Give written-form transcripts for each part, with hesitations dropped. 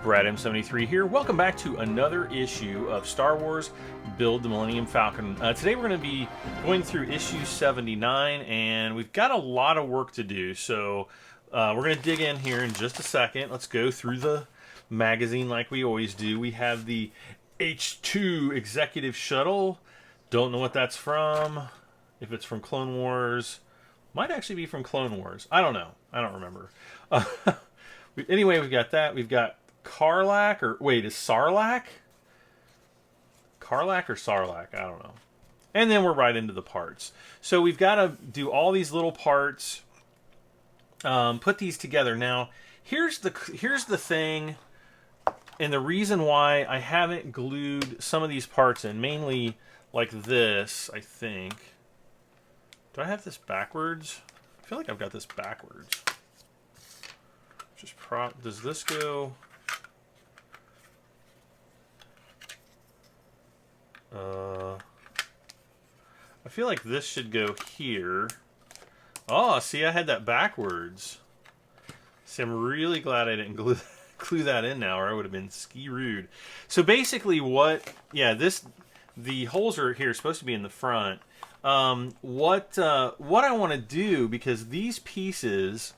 Brad M73 here. Welcome back to another issue of Star Wars Build the Millennium Falcon. Today we're going to be going through issue 79, and we've got a lot of work to do. So we're going to dig in here in just a second. Let's go through the magazine like we always do. We have the H2 Executive Shuttle. Don't know what that's from. If it's from Clone Wars, might actually be from Clone Wars. I don't know. I don't remember. Anyway, we've got that. We've got Karlak, or wait, is Sarlacc? Karlak or Sarlacc? I don't know. And then we're right into the parts. So we've got to do all these little parts, put these together. Now, here's the thing, and the reason why I haven't glued some of these parts in, mainly like this, I think. Do I have this backwards? I feel like I've got this backwards. Just does this go? I feel like this should go here. Oh, see, I had that backwards. See, I'm really glad I didn't glue that in now, or I would have been ski-rude. So basically the holes are here, supposed to be in the front. What I want to do, because these pieces,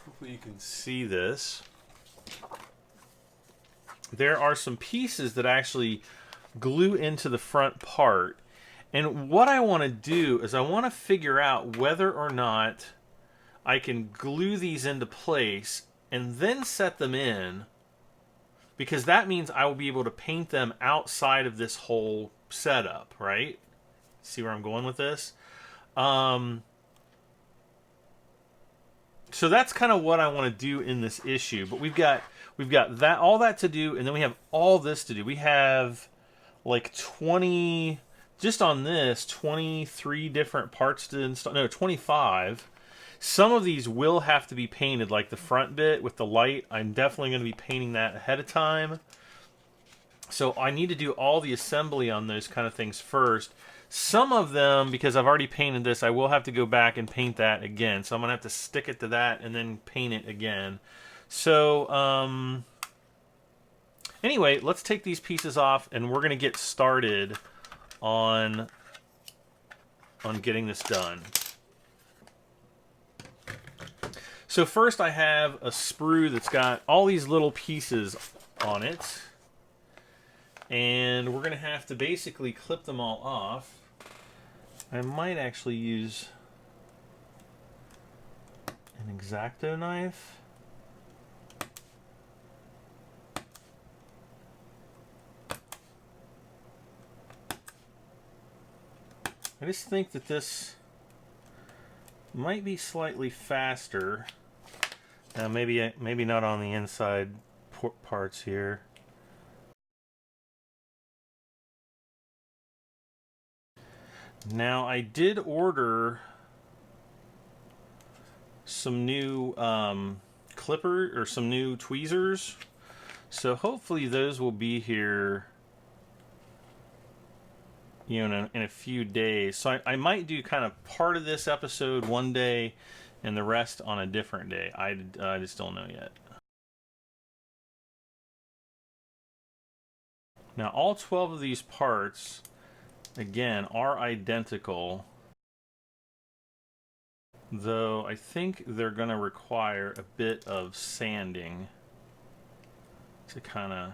hopefully you can see this, there are some pieces that actually glue into the front part. And what I want to do is I want to figure out whether or not I can glue these into place and then set them in, because that means I will be able to paint them outside of this whole setup, right? See where I'm going with this? So that's kind of what I want to do in this issue. But we've got that, all that to do, and then we have all this to do. We have like 20, just on this, 23 different parts to install. No, 25. Some of these will have to be painted, like the front bit with the light. I'm definitely going to be painting that ahead of time. So I need to do all the assembly on those kind of things first. Some of them, because I've already painted this, I will have to go back and paint that again. So I'm going to have to stick it to that and then paint it again. So, anyway, let's take these pieces off, and we're going to get started on getting this done. So first I have a sprue that's got all these little pieces on it. And we're going to have to basically clip them all off. I might actually use an X-Acto knife. I just think that this might be slightly faster. Now maybe not on the inside parts here. Now, I did order some new clipper, or some new tweezers, so hopefully those will be here, you know, in a few days. So I might do kind of part of this episode one day and the rest on a different day. I just don't know yet. Now, all 12 of these parts, again, are identical, though I think they're going to require a bit of sanding to kind of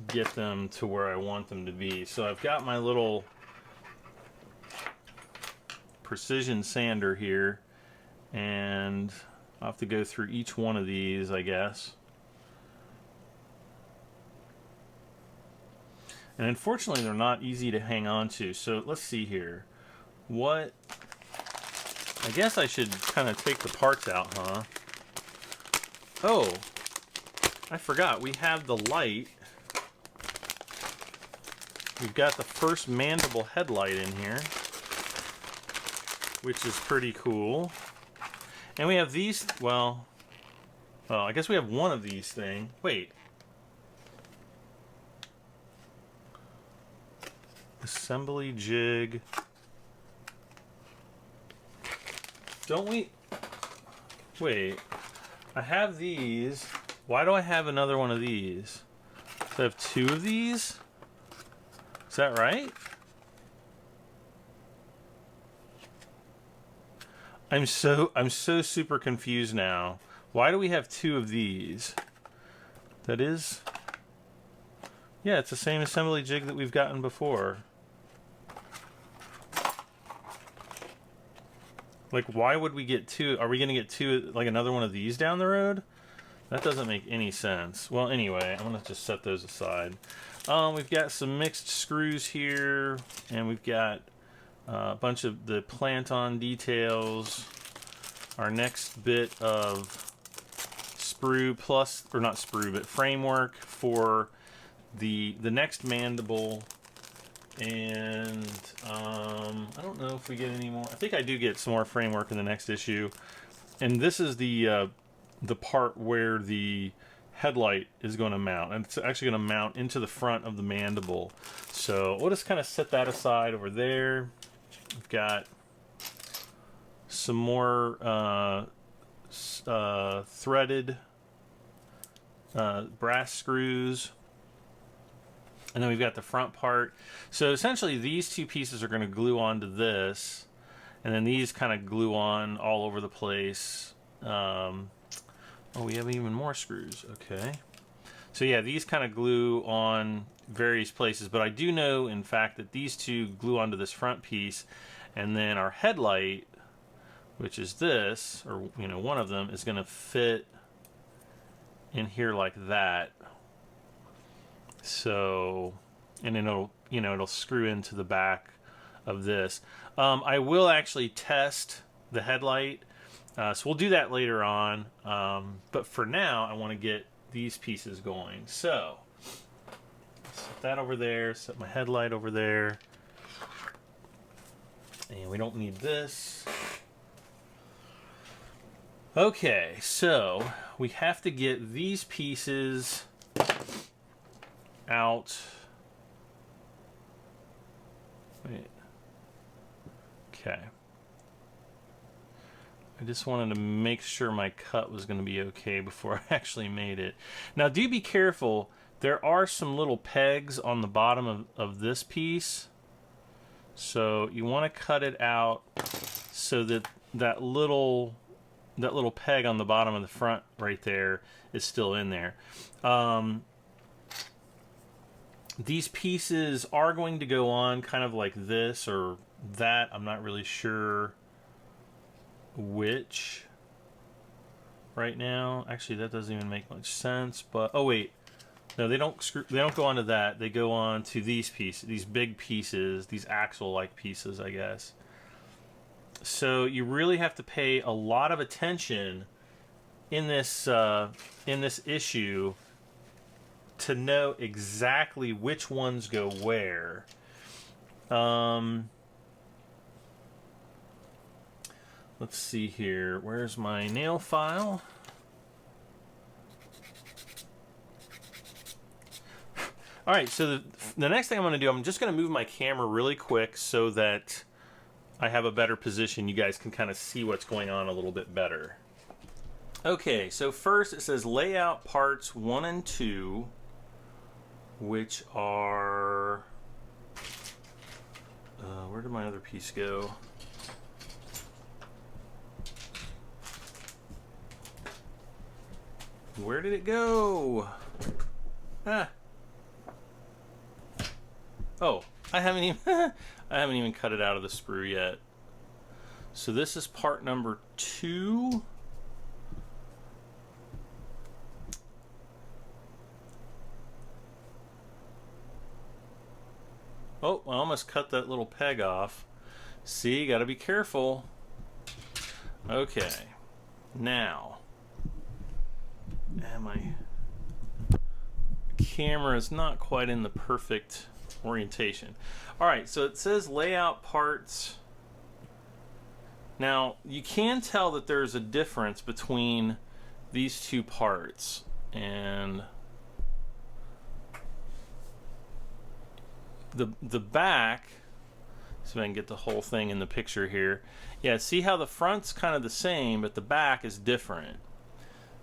get them to where I want them to be. So I've got my little precision sander here, and I'll have to go through each one of these, I guess. And unfortunately, they're not easy to hang on to. So let's see here. I guess I should kind of take the parts out, huh? Oh, I forgot. We have the light. We've got the first mandible headlight in here, which is pretty cool. And we have these, well, I guess we have one of these things. Wait. Assembly jig. Don't we? Wait. I have these. Why do I have another one of these? So I have two of these? Is that right? I'm so super confused now. Why do we have two of these? That is... Yeah, it's the same assembly jig that we've gotten before. Like, why would we get two? Are we going to get two, like another one of these down the road? That doesn't make any sense. Well, anyway, I'm going to just set those aside. We've got some mixed screws here, and we've got a bunch of the plant-on details. Our next bit of sprue plus, or not sprue, but framework for the next mandible. And I don't know if we get any more. I think I do get some more framework in the next issue. And this is the part where the headlight is going to mount, and it's actually going to mount into the front of the mandible. So we'll just kind of set that aside over there. We've got some more threaded brass screws. And then we've got the front part. So essentially these two pieces are going to glue onto this. And then these kind of glue on all over the place. Oh, we have even more screws. Okay. So yeah, these kind of glue on various places. But I do know, in fact, that these two glue onto this front piece. And then our headlight, which is this, or you know, one of them, is going to fit in here like that. So, and then it'll, you know, it'll screw into the back of this. I will actually test the headlight, so we'll do that later on. But for now, I want to get these pieces going. So, set that over there, set my headlight over there. And we don't need this. Okay, so we have to get these pieces out. Wait. Okay. I just wanted to make sure my cut was going to be okay before I actually made it. Now, do be careful. There are some little pegs on the bottom of this piece. So you want to cut it out so that that little peg on the bottom of the front right there is still in there. These pieces are going to go on kind of like this or that. I'm not really sure which right now. Actually, that doesn't even make much sense. But oh wait, no, they don't go onto that. They go on to these pieces, these big pieces, these axle-like pieces, I guess. So you really have to pay a lot of attention in this issue to know exactly which ones go where. Let's see here. Where's my nail file? All right, so the next thing I'm going to do, I'm just going to move my camera really quick so that I have a better position. You guys can kind of see what's going on a little bit better. Okay, so first it says layout parts 1 and 2, which are... where did my other piece go? Where did it go? Ah. Oh, I haven't even cut it out of the sprue yet. So this is part number 2. Oh, I almost cut that little peg off. See, gotta be careful. Okay, now, and my camera is not quite in the perfect orientation. All right, so it says layout parts. Now, you can tell that there's a difference between these two parts, and the back, so I can get the whole thing in the picture here. Yeah, see how the front's kind of the same, but the back is different.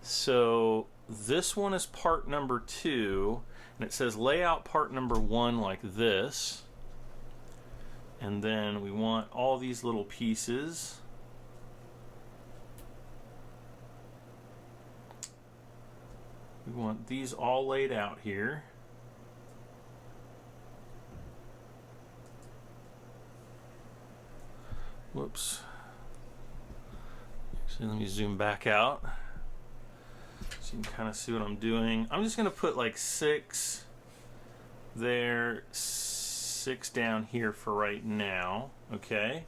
So this one is part number 2, and it says lay out part number 1 like this. And then we want all these little pieces. We want these all laid out here. Whoops. Actually, let me zoom back out so you can kind of see what I'm doing. I'm just going to put like 6 there, 6 down here for right now. Okay.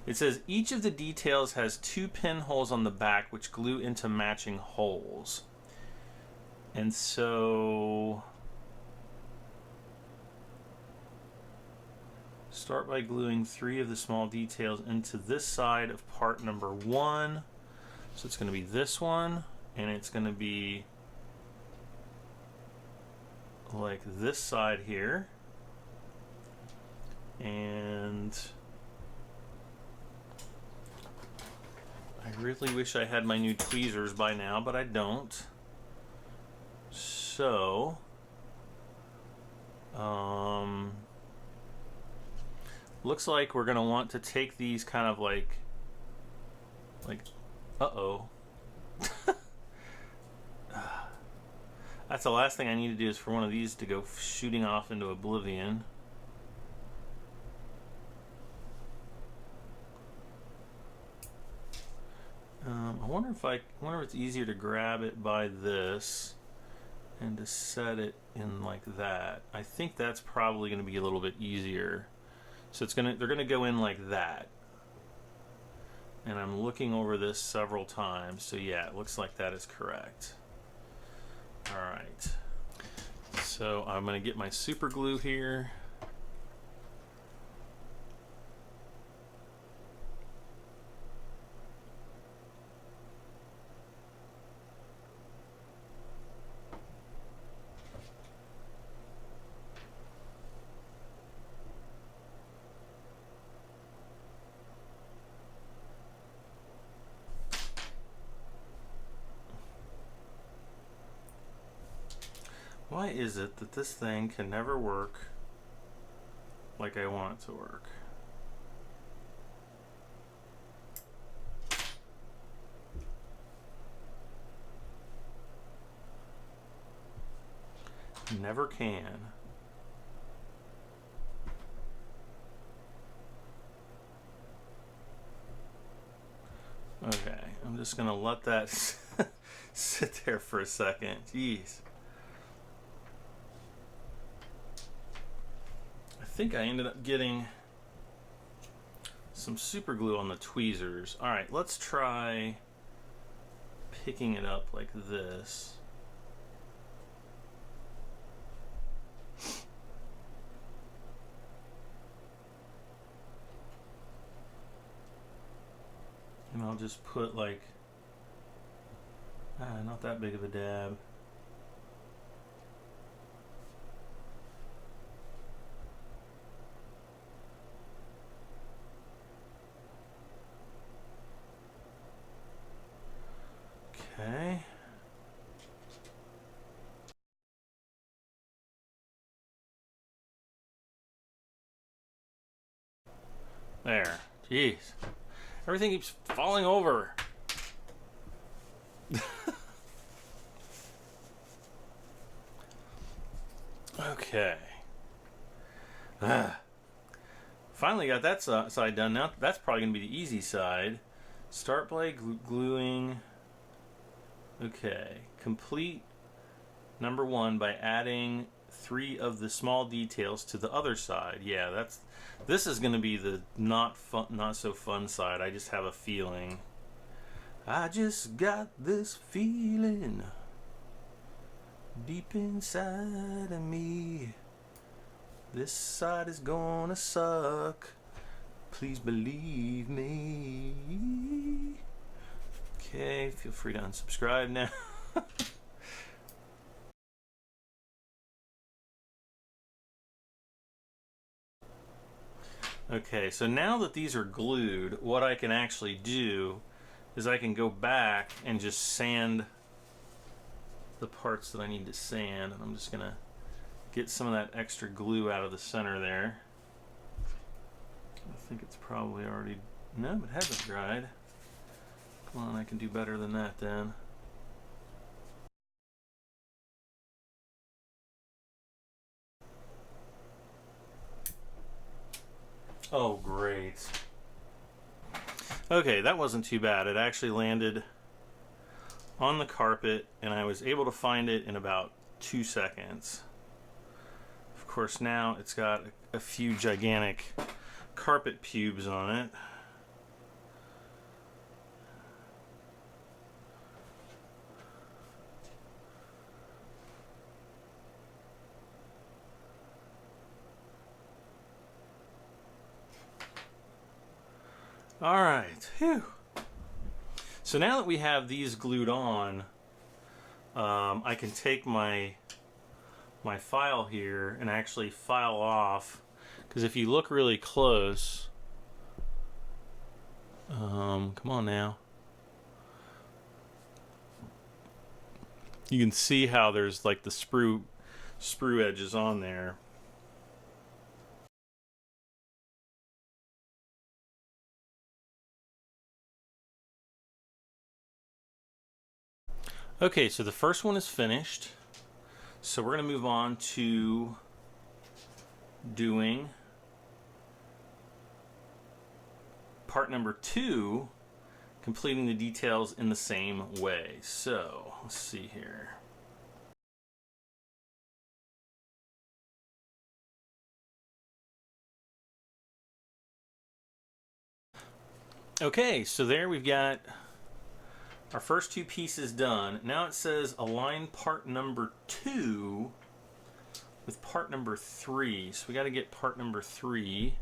It says each of the details has 2 pinholes on the back which glue into matching holes. And so start by gluing 3 of the small details into this side of part number 1. So it's going to be this one, and it's going to be like this side here. And I really wish I had my new tweezers by now, but I don't. So, looks like we're gonna want to take these kind of like, uh-oh. That's the last thing I need to do is for one of these to go shooting off into oblivion. I wonder if it's easier to grab it by this and to set it in like that. I think that's probably going to be a little bit easier. So they're going to go in like that. And I'm looking over this several times. So yeah, it looks like that is correct. All right. So I'm going to get my super glue here. Why is it that this thing can never work like I want it to work? Never can. Okay, I'm just gonna let that sit there for a second. Jeez. I think I ended up getting some super glue on the tweezers. All right, let's try picking it up like this. And I'll just put like, not that big of a dab. Okay. There. Jeez. Everything keeps falling over. Okay. Finally got that side done. Now that's probably going to be the easy side. Start by gluing. Okay. Complete number 1 by adding 3 of the small details to the other side. Yeah, this is going to be the not so fun side. I just have a feeling. I just got this feeling deep inside of me. This side is gonna suck. Please believe me. Okay, feel free to unsubscribe now. Okay, so now that these are glued, what I can actually do is I can go back and just sand the parts that I need to sand, and I'm just gonna get some of that extra glue out of the center there. I think it's probably already, no, it hasn't dried. Come on, I can do better than that then. Oh, great. Okay, that wasn't too bad. It actually landed on the carpet, and I was able to find it in about 2 seconds. Of course, now it's got a few gigantic carpet pubes on it. All right, phew. So now that we have these glued on, I can take my file here and actually file off, because if you look really close, come on now, you can see how there's like the sprue edges on there. Okay, so the first one is finished. So we're going to move on to doing part number 2, completing the details in the same way. So let's see here. Okay, so there we've got our first 2 pieces done. Now it says align part number 2 with part number 3. So we got to get part number 3.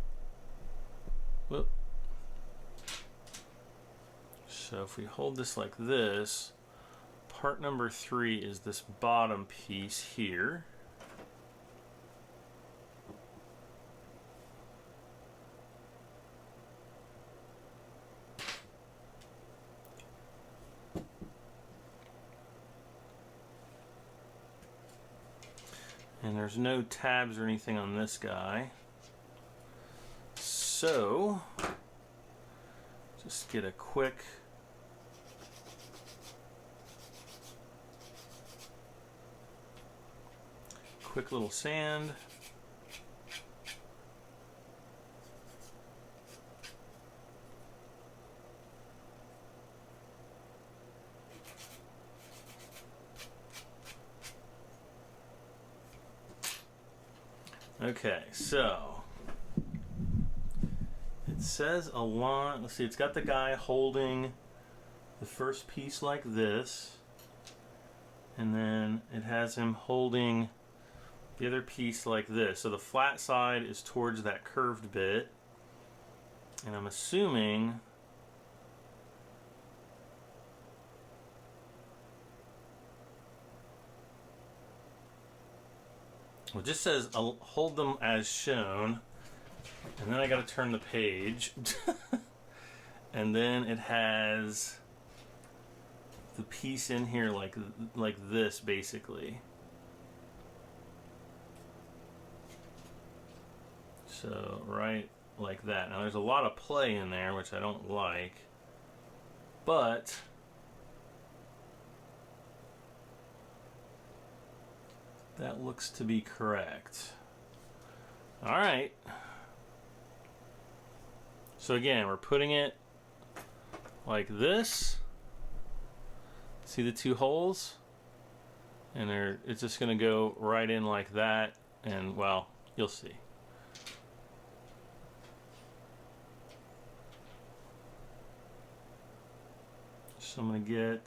Whoop. So if we hold this like this, part number 3 is this bottom piece here. And there's no tabs or anything on this guy. So, just get a quick little sand. Okay, so it says align. Let's see, it's got the guy holding the first piece like this, and then it has him holding the other piece like this. So the flat side is towards that curved bit, and I'm assuming well, it just says I'll hold them as shown, and then I got to turn the page. And then it has the piece in here like this basically. So right like that. Now there's a lot of play in there, which I don't like, but that looks to be correct. All right. So again, we're putting it like this. See the 2 holes? And it's just going to go right in like that. And, well, you'll see. So I'm going to get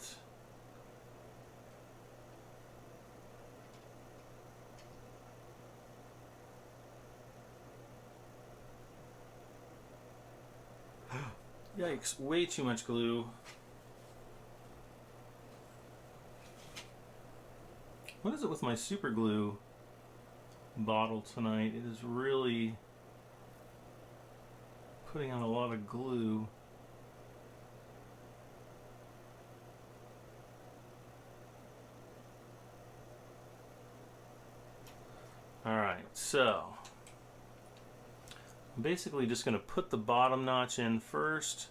yikes, way too much glue. What is it with my super glue bottle tonight? It is really putting on a lot of glue. so I'm basically just going to put the bottom notch in first,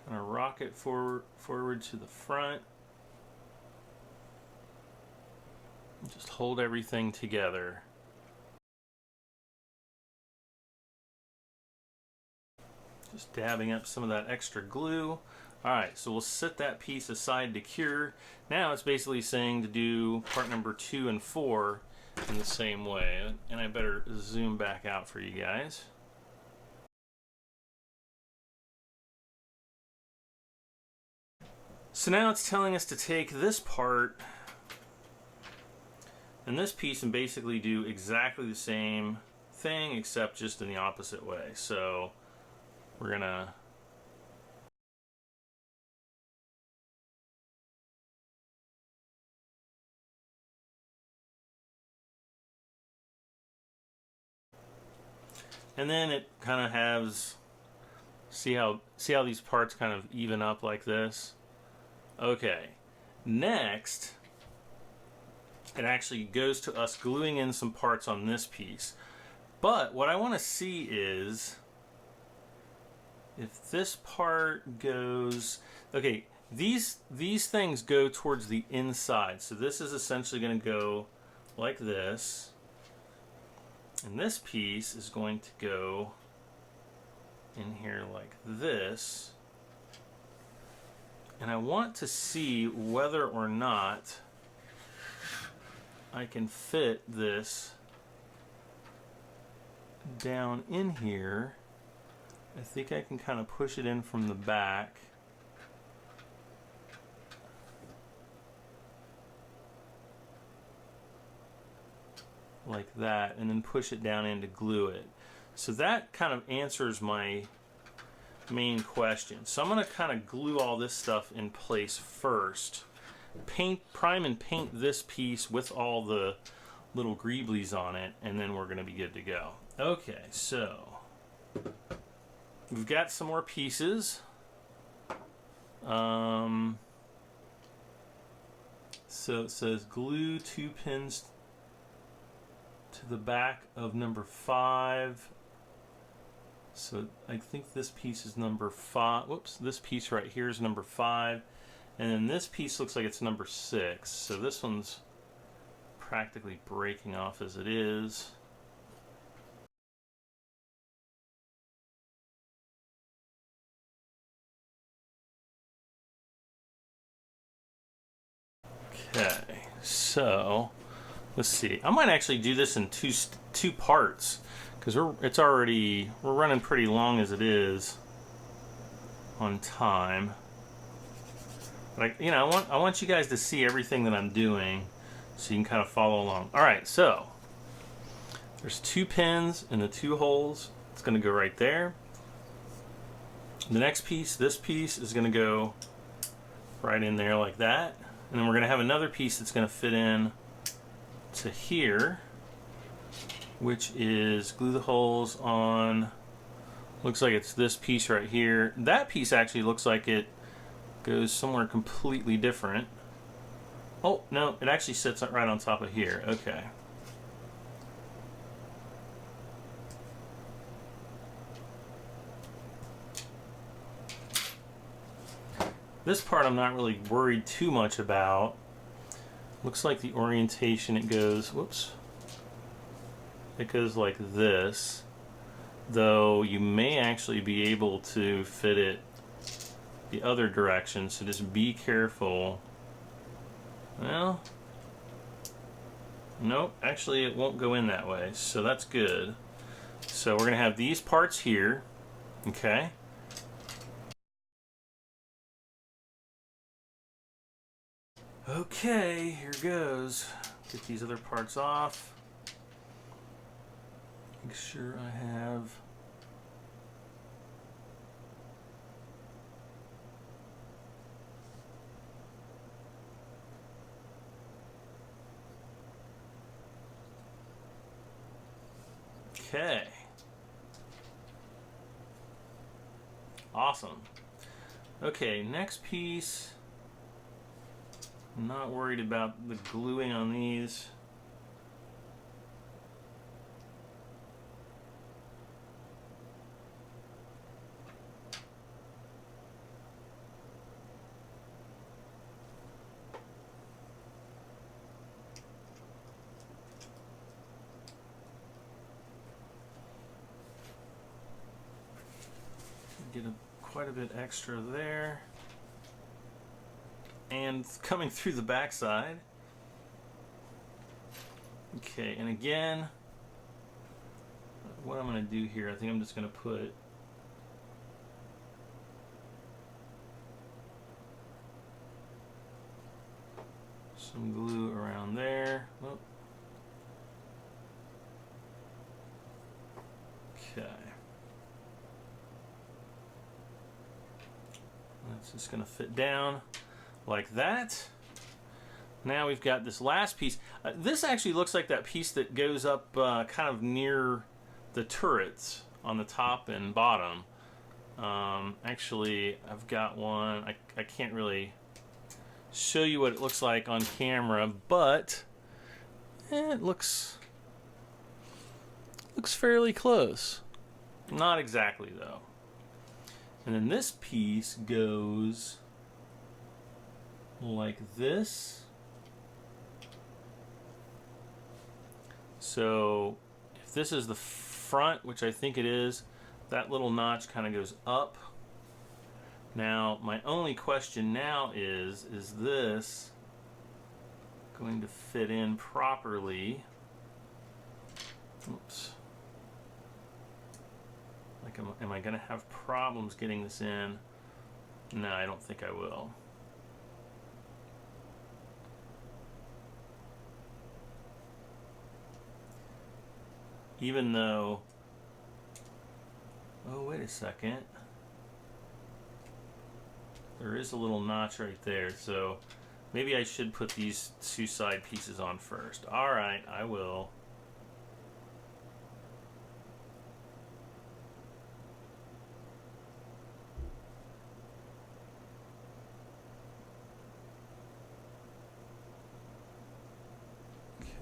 kind of rock it forward to the front. Just hold everything together. Just dabbing up some of that extra glue. Alright, so we'll set that piece aside to cure. Now it's basically saying to do part number 2 and 4 in the same way. And I better zoom back out for you guys. So now it's telling us to take this part and this piece and basically do exactly the same thing except just in the opposite way. So we're gonna and then it kind of has, see how these parts kind of even up like this. Okay, next it actually goes to us gluing in some parts on this piece. But what I want to see is if this part goes, okay, these things go towards the inside. So this is essentially going to go like this. And this piece is going to go in here like this. And I want to see whether or not I can fit this down in here. I think I can kind of push it in from the back. Like that, and then push it down in to glue it. So that kind of answers my main question. So I'm going to kind of glue all this stuff in place first. Prime and paint this piece with all the little greeblies on it, and then we're going to be good to go. Okay, so we've got some more pieces. So it says glue 2 pins to the back of number 5. So I think this piece is number 5. Whoops, this piece right here is number 5. And then this piece looks like it's number 6. So this one's practically breaking off as it is. Okay, so let's see. I might actually do this in two parts because we're running pretty long as it is on time. But I want you guys to see everything that I'm doing so you can kind of follow along. All right, so there's 2 pins in the 2 holes. It's going to go right there. The next piece, this piece, is going to go right in there like that. And then we're going to have another piece that's going to fit in to here, which is glue the holes on, looks like it's this piece right here. That piece actually looks like it goes somewhere completely different. Oh, no, it actually sits right on top of here. Okay. This part I'm not really worried too much about. Looks like the orientation, it goes, whoops, it goes like this, though you may actually be able to fit it the other direction, so just be careful. Well, nope, actually it won't go in that way, so that's good. So we're going to have these parts here, okay? Okay, here goes. Get these other parts off. Make sure I have okay. Awesome. Okay, next piece. I'm not worried about the gluing on these. get quite a bit extra there. And coming through the backside. Okay, and again, what I'm going to do here, I think I'm just going to put some glue around there. Oh. Okay. That's just going to fit down like that. Now we've got this last piece. This actually looks like that piece that goes up kind of near the turrets on the top and bottom. Actually, I've got one. I can't really show you what it looks like on camera, but it looks fairly close. Not exactly, though. And then this piece goes like this. So if this is the front, which I think it is, that little notch kind of goes up. Now, my only question now is this going to fit in properly? Oops. Like, am I going to have problems getting this in? No, I don't think I will. Even though, oh, wait a second. There is a little notch right there, so maybe I should put these two side pieces on first. All right, I will.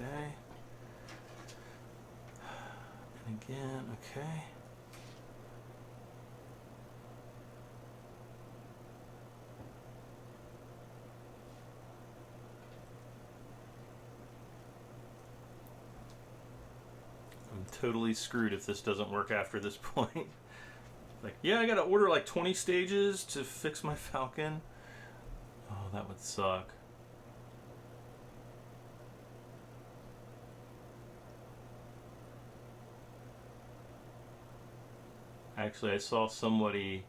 Okay. And again, okay. I'm totally screwed if this doesn't work after this point. Like, yeah, I gotta order like 20 stages to fix my Falcon. Oh, that would suck. Actually, I saw somebody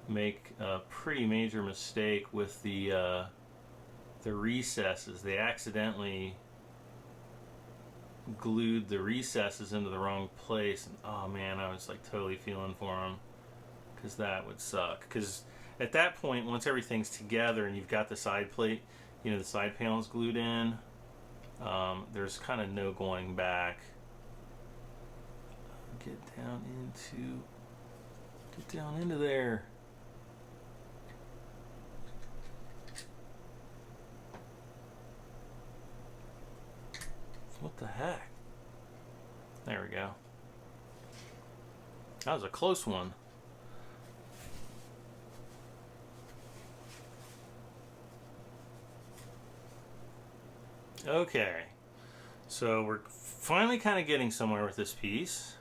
make a pretty major mistake with the recesses. They accidentally glued the recesses into the wrong place, and oh man, I was like totally feeling for them, because that would suck. Because at that point, once everything's together and you've got the side plate, you know, the side panels glued in, there's kind of no going back. Get down into there. What the heck? There we go. That was a close one. Okay. So we're finally kind of getting somewhere with this piece.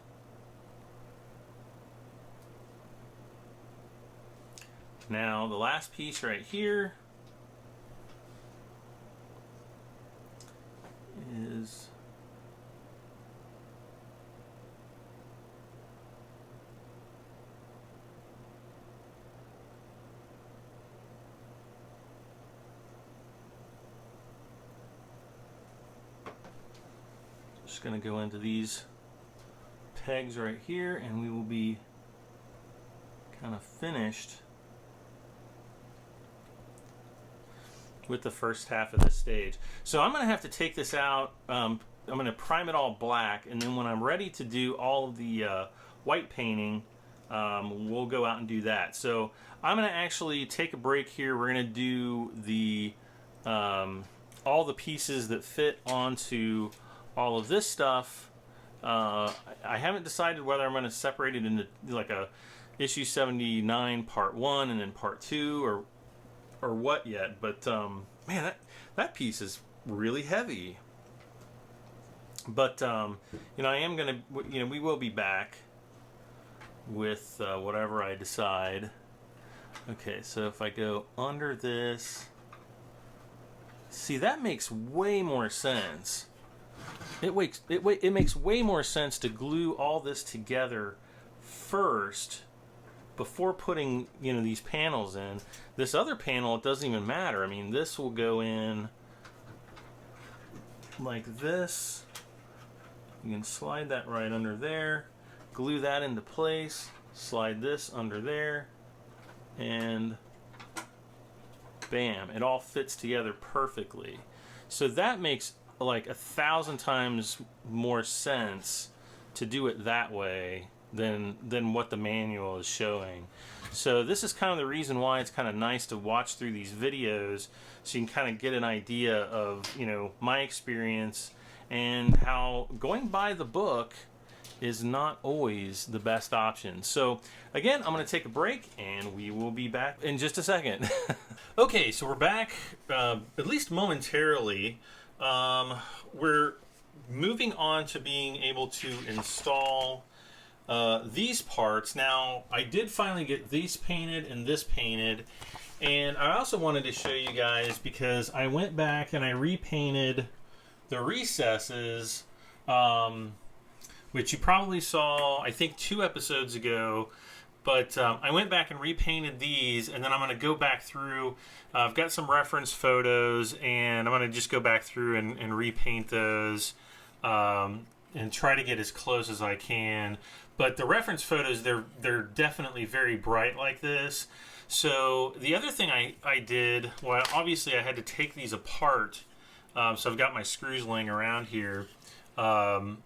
Now the last piece right here is just going to go into these pegs right here, and we will be kind of finished with the first half of this stage. So I'm going to have to take this out. I'm going to prime it all black, and then when I'm ready to do all of the white painting, we'll go out and do that. So I'm going to actually take a break here. We're going to do the all the pieces that fit onto all of this stuff. I haven't decided whether I'm going to separate it into like a issue 79 part 1 and then part 2 or what yet, but man, that piece is really heavy. But you know, I am gonna, you know, we will be back with whatever I decide. Okay, so if I go under this, see, that makes way more sense. It makes way more sense to glue all this together first before putting, you know, these panels in. This other panel, it doesn't even matter. I mean, this will go in like this. You can slide that right under there, glue that into place, slide this under there, and bam, it all fits together perfectly. So that makes like 1,000 times more sense to do it that way than what the manual is showing. So this is kind of the reason why it's kind of nice to watch through these videos, so you can kind of get an idea of, you know, my experience and how going by the book is not always the best option. So again, I'm going to take a break and we will be back in just a second. Okay, so we're back, at least momentarily. We're moving on to being able to install these parts. Now, I did finally get these painted and this painted, and I also wanted to show you guys because I went back and I repainted the recesses, which you probably saw, I think, 2 episodes ago. But I went back and repainted these, and then I'm going to go back through. I've got some reference photos, and I'm going to just go back through and repaint those and try to get as close as I can. But the reference photos, they're definitely very bright like this. So the other thing I did, well, obviously I had to take these apart. So I've got my screws laying around here. But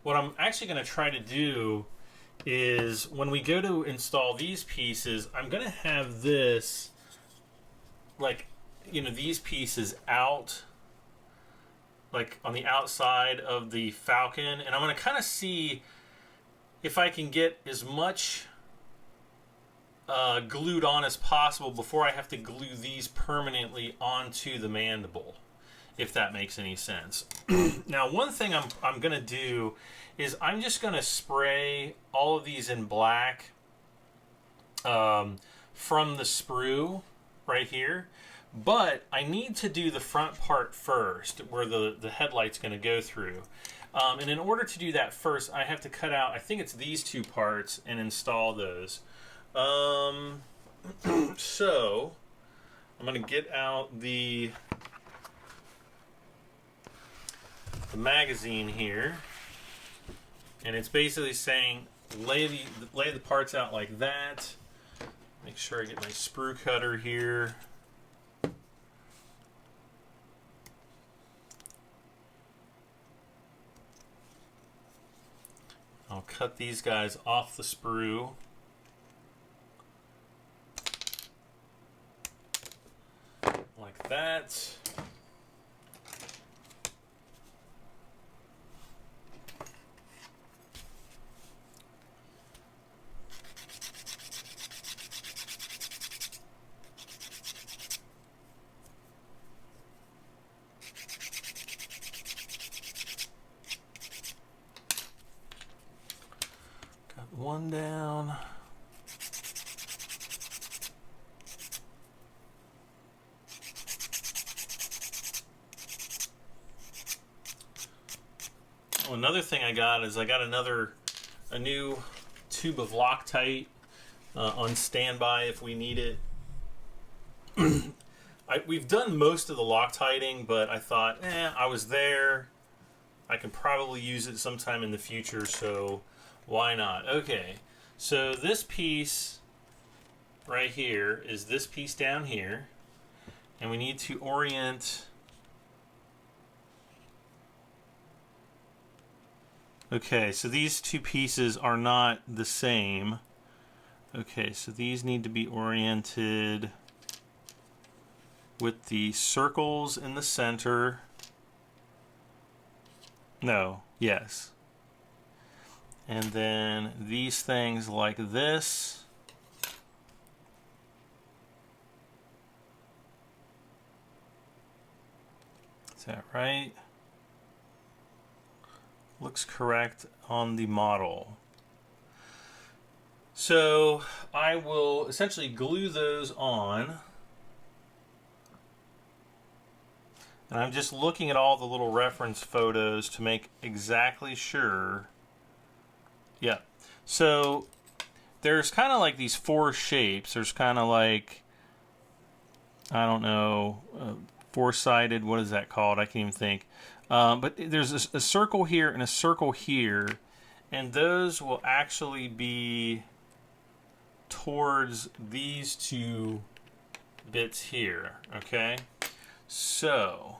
what I'm actually going to try to do is when we go to install these pieces, I'm going to have this, like, you know, these pieces out, like on the outside of the Falcon. And I'm going to kind of see if I can get as much glued on as possible before I have to glue these permanently onto the mandible, if that makes any sense. Now, one thing I'm going to do is I'm just going to spray all of these in black from the sprue right here. But I need to do the front part first, where the headlight's going to go through. And in order to do that first, I have to cut out, I think it's these 2 parts, and install those. So I'm going to get out the magazine here, and it's basically saying lay the parts out like that. Make sure I get my sprue cutter here. I'll cut these guys off the sprue. Like that. Got one down. Oh, another thing I got is I got a new tube of Loctite on standby if we need it. We've done most of the Loctiting, but I thought, I was there. I can probably use it sometime in the future, so why not? Okay, so this piece right here is this piece down here, and we need to orient. Okay, so these 2 pieces are not the same. Okay, so these need to be oriented with the circles in the center. No, yes. And then these things like this. Is that right? looks correct on the model. So I will essentially glue those on. And I'm just looking at all the little reference photos to make exactly sure. Yeah. So there's kind of like these four shapes. There's kind of like, I don't know, four-sided, what is that called? I can't even think. But there's a circle here and a circle here. And those will actually be towards these two bits here, okay? So,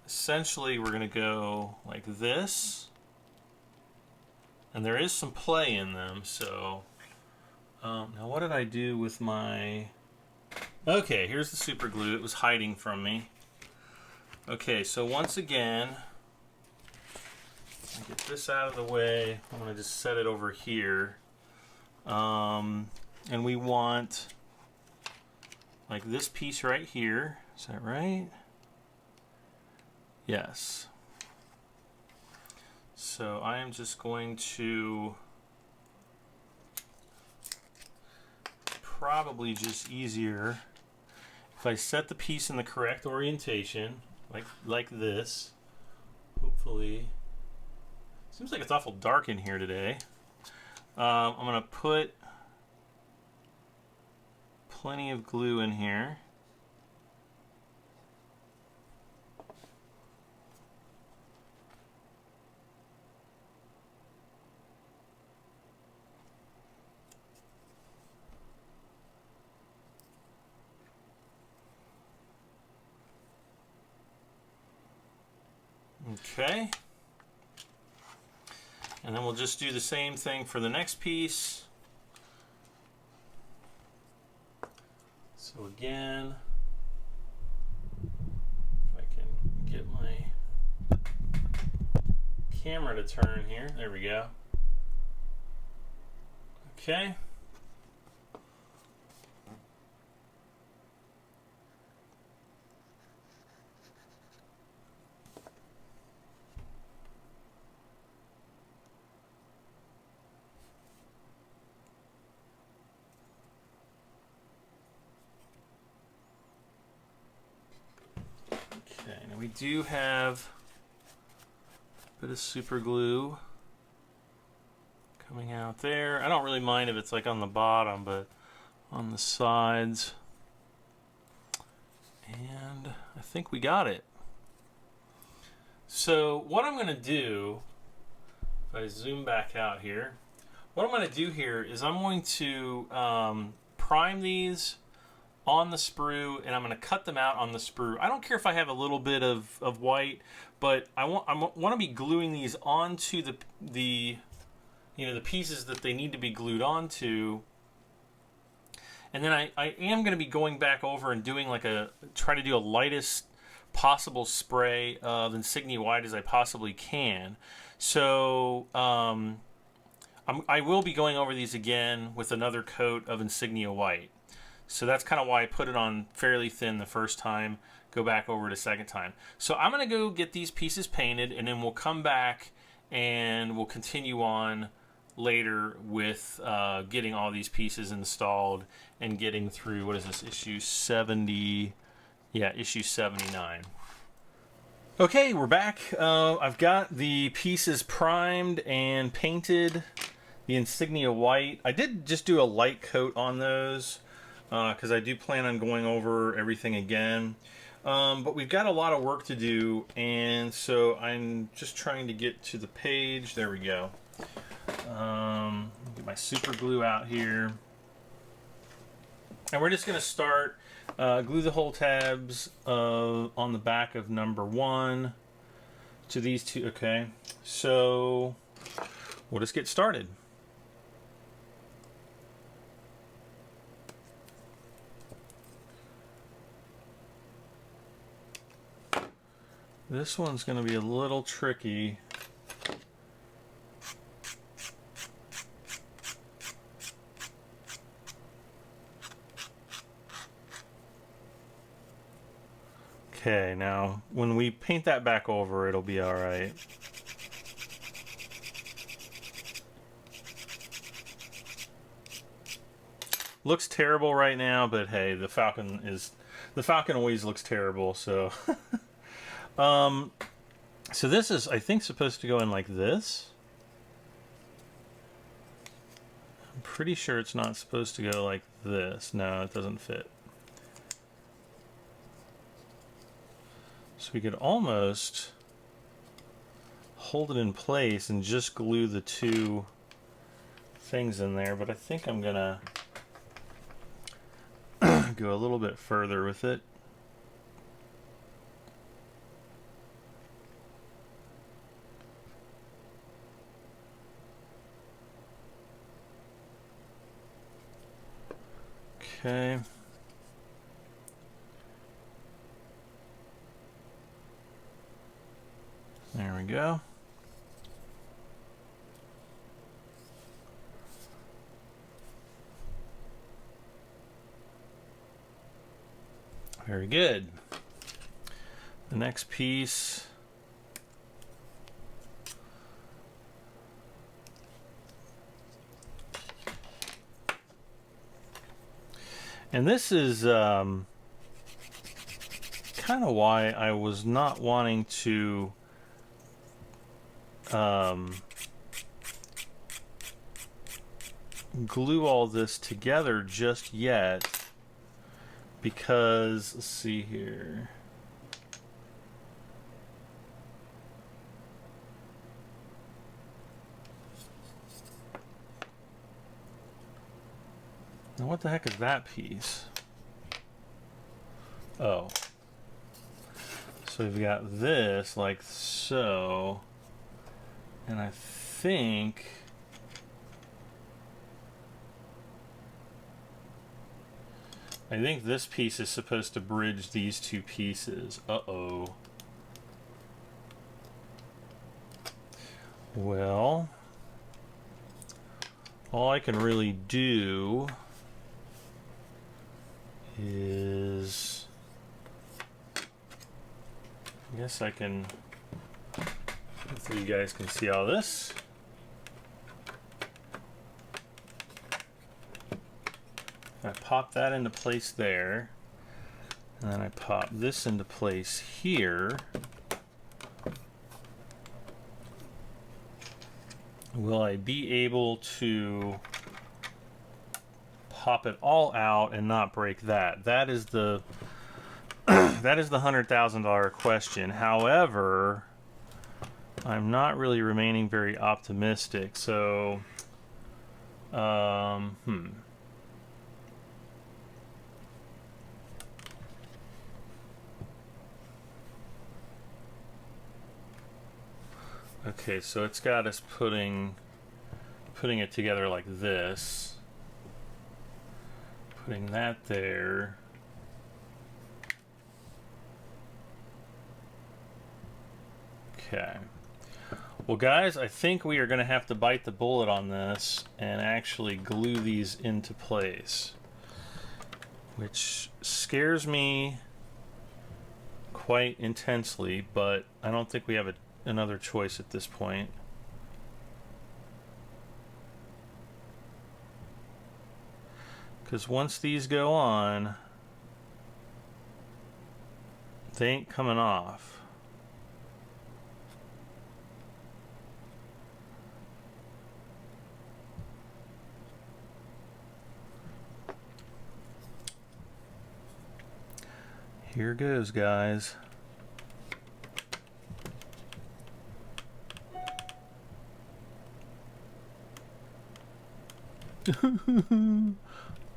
essentially we're going to go like this. And there is some play in them, so... now what did I do with my... Okay, here's the super glue. It was hiding from me. Okay, so once again, get this out of the way. I'm going to just set it over here. And we want like this piece right here. Is that right? Yes. So I am just going to probably just easier if I set the piece in the correct orientation, like this. Hopefully. Seems like it's awful dark in here today. I'm going to put plenty of glue in here. Okay. And then we'll just do the same thing for the next piece. So again, if I can get my camera to turn here, there we go. Okay. Okay, now we do have a bit of super glue coming out there. I don't really mind if it's like on the bottom, but on the sides. And I think we got it. So what I'm going to do, if I zoom back out here, what I'm going to do here is I'm going to prime these on the sprue, and I'm going to cut them out on the sprue. I don't care if I have a little bit of white, but I want to be gluing these onto the pieces that they need to be glued onto. And then I am going to be going back over and doing try to do a lightest possible spray of Insignia White as I possibly can. So I will be going over these again with another coat of Insignia White. So that's kind of why I put it on fairly thin the first time, go back over it a second time. So I'm going to go get these pieces painted, and then we'll come back and we'll continue on later with getting all these pieces installed and getting through, what is this, issue 70? Yeah, issue 79. Okay, we're back. I've got the pieces primed and painted, the Insignia White. I did just do a light coat on those, because I do plan on going over everything again. But we've got a lot of work to do, and so I'm just trying to get to the page. There we go. Get my super glue out here. And we're just going to start, glue the whole tabs on the back of number 1 to these two. Okay, so we'll just get started. This one's going to be a little tricky. Okay, now when we paint that back over, it'll be all right. Looks terrible right now, but hey, the Falcon always looks terrible, so so this is, I think, supposed to go in like this. I'm pretty sure it's not supposed to go like this. No, it doesn't fit. So we could almost hold it in place and just glue the two things in there, but I think I'm gonna go a little bit further with it. Okay. There we go. Very good. The next piece. And this is kind of why I was not wanting to glue all this together just yet, because let's see here. Now what the heck is that piece? Oh. So we've got this like so, and I think this piece is supposed to bridge these two pieces. Uh-oh. Well, all I can really do is, I guess I can, hopefully you guys can see all this. I pop that into place there, and then I pop this into place here. Will I be able to pop it all out and not break that? That is the that is the $100,000 question. However, I'm not really remaining very optimistic. So, Okay, so it's got us putting it together like this. Putting that there. Okay. Well, guys, I think we are going to have to bite the bullet on this and actually glue these into place, which scares me quite intensely, but I don't think we have another choice at this point. Because once these go on, they ain't coming off. Here goes, guys.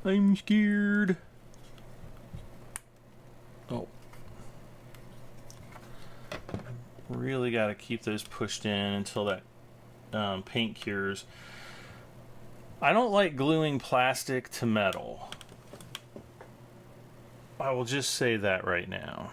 I'm scared. Oh. Really got to keep those pushed in until that paint cures. I don't like gluing plastic to metal. I will just say that right now.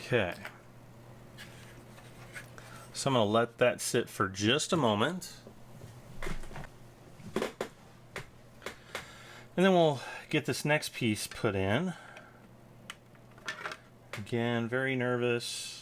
Okay. So I'm going to let that sit for just a moment. And then we'll get this next piece put in. Again, very nervous.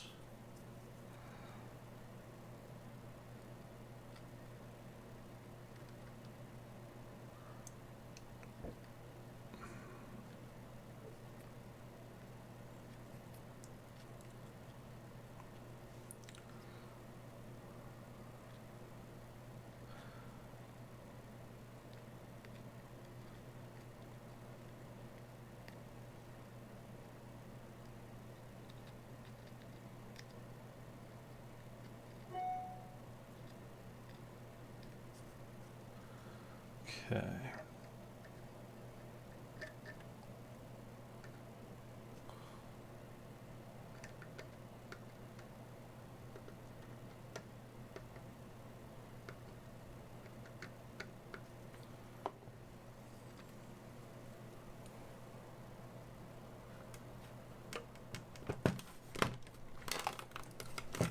Okay.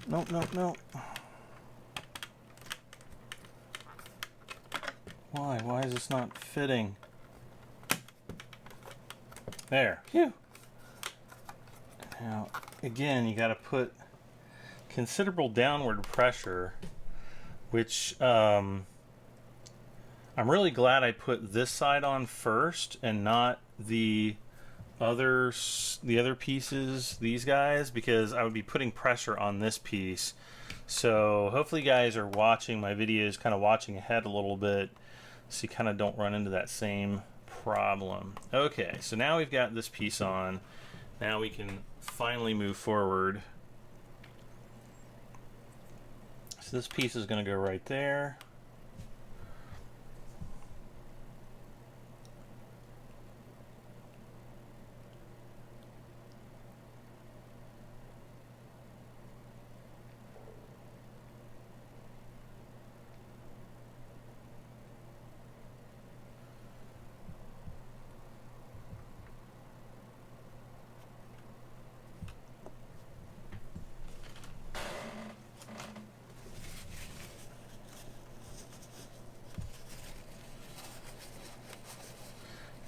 Nope, nope, nope. Why? Why is this not fitting? There. Phew. Now, again, you got to put considerable downward pressure, which I'm really glad I put this side on first and not the other pieces, these guys, because I would be putting pressure on this piece. So hopefully you guys are watching my videos, kind of watching ahead a little bit, so you kind of don't run into that same problem. Okay, so now we've got this piece on. Now we can finally move forward. So this piece is going to go right there.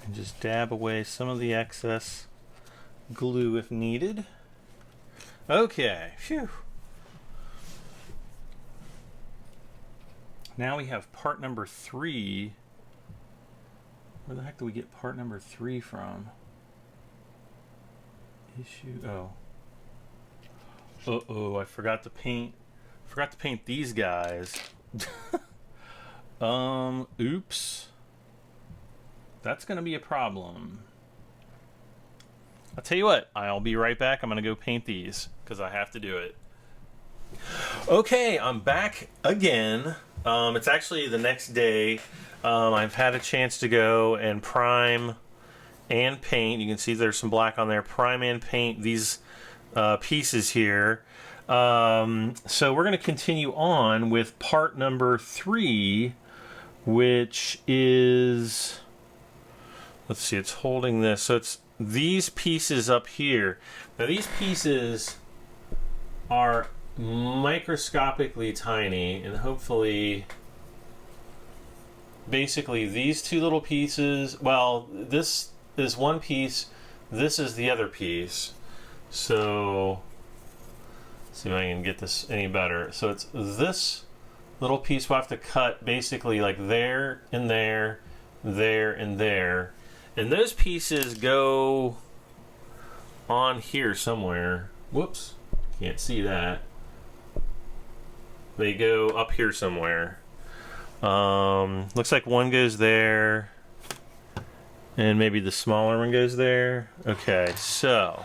And just dab away some of the excess glue if needed. Okay, phew. Now we have part number 3. Where the heck do we get part number 3 from? Issue, oh. Uh-oh, I forgot to paint these guys. Oops. That's gonna be a problem. I'll tell you what, I'll be right back. I'm gonna go paint these because I have to do it. Okay, I'm back again. It's actually the next day. I've had a chance to go and prime and paint. You can see there's some black on there. Prime and paint these pieces here. So we're gonna continue on with part number 3, which is, let's see, it's holding this. So it's these pieces up here. Now these pieces are microscopically tiny, and hopefully, basically these two little pieces, well, this is one piece, this is the other piece. So, let's see if I can get this any better. So it's this little piece we'll have to cut basically like there and there, there and there. And those pieces go on here somewhere. Whoops, can't see that. They go up here somewhere. Looks like one goes there, and maybe the smaller one goes there. Okay, so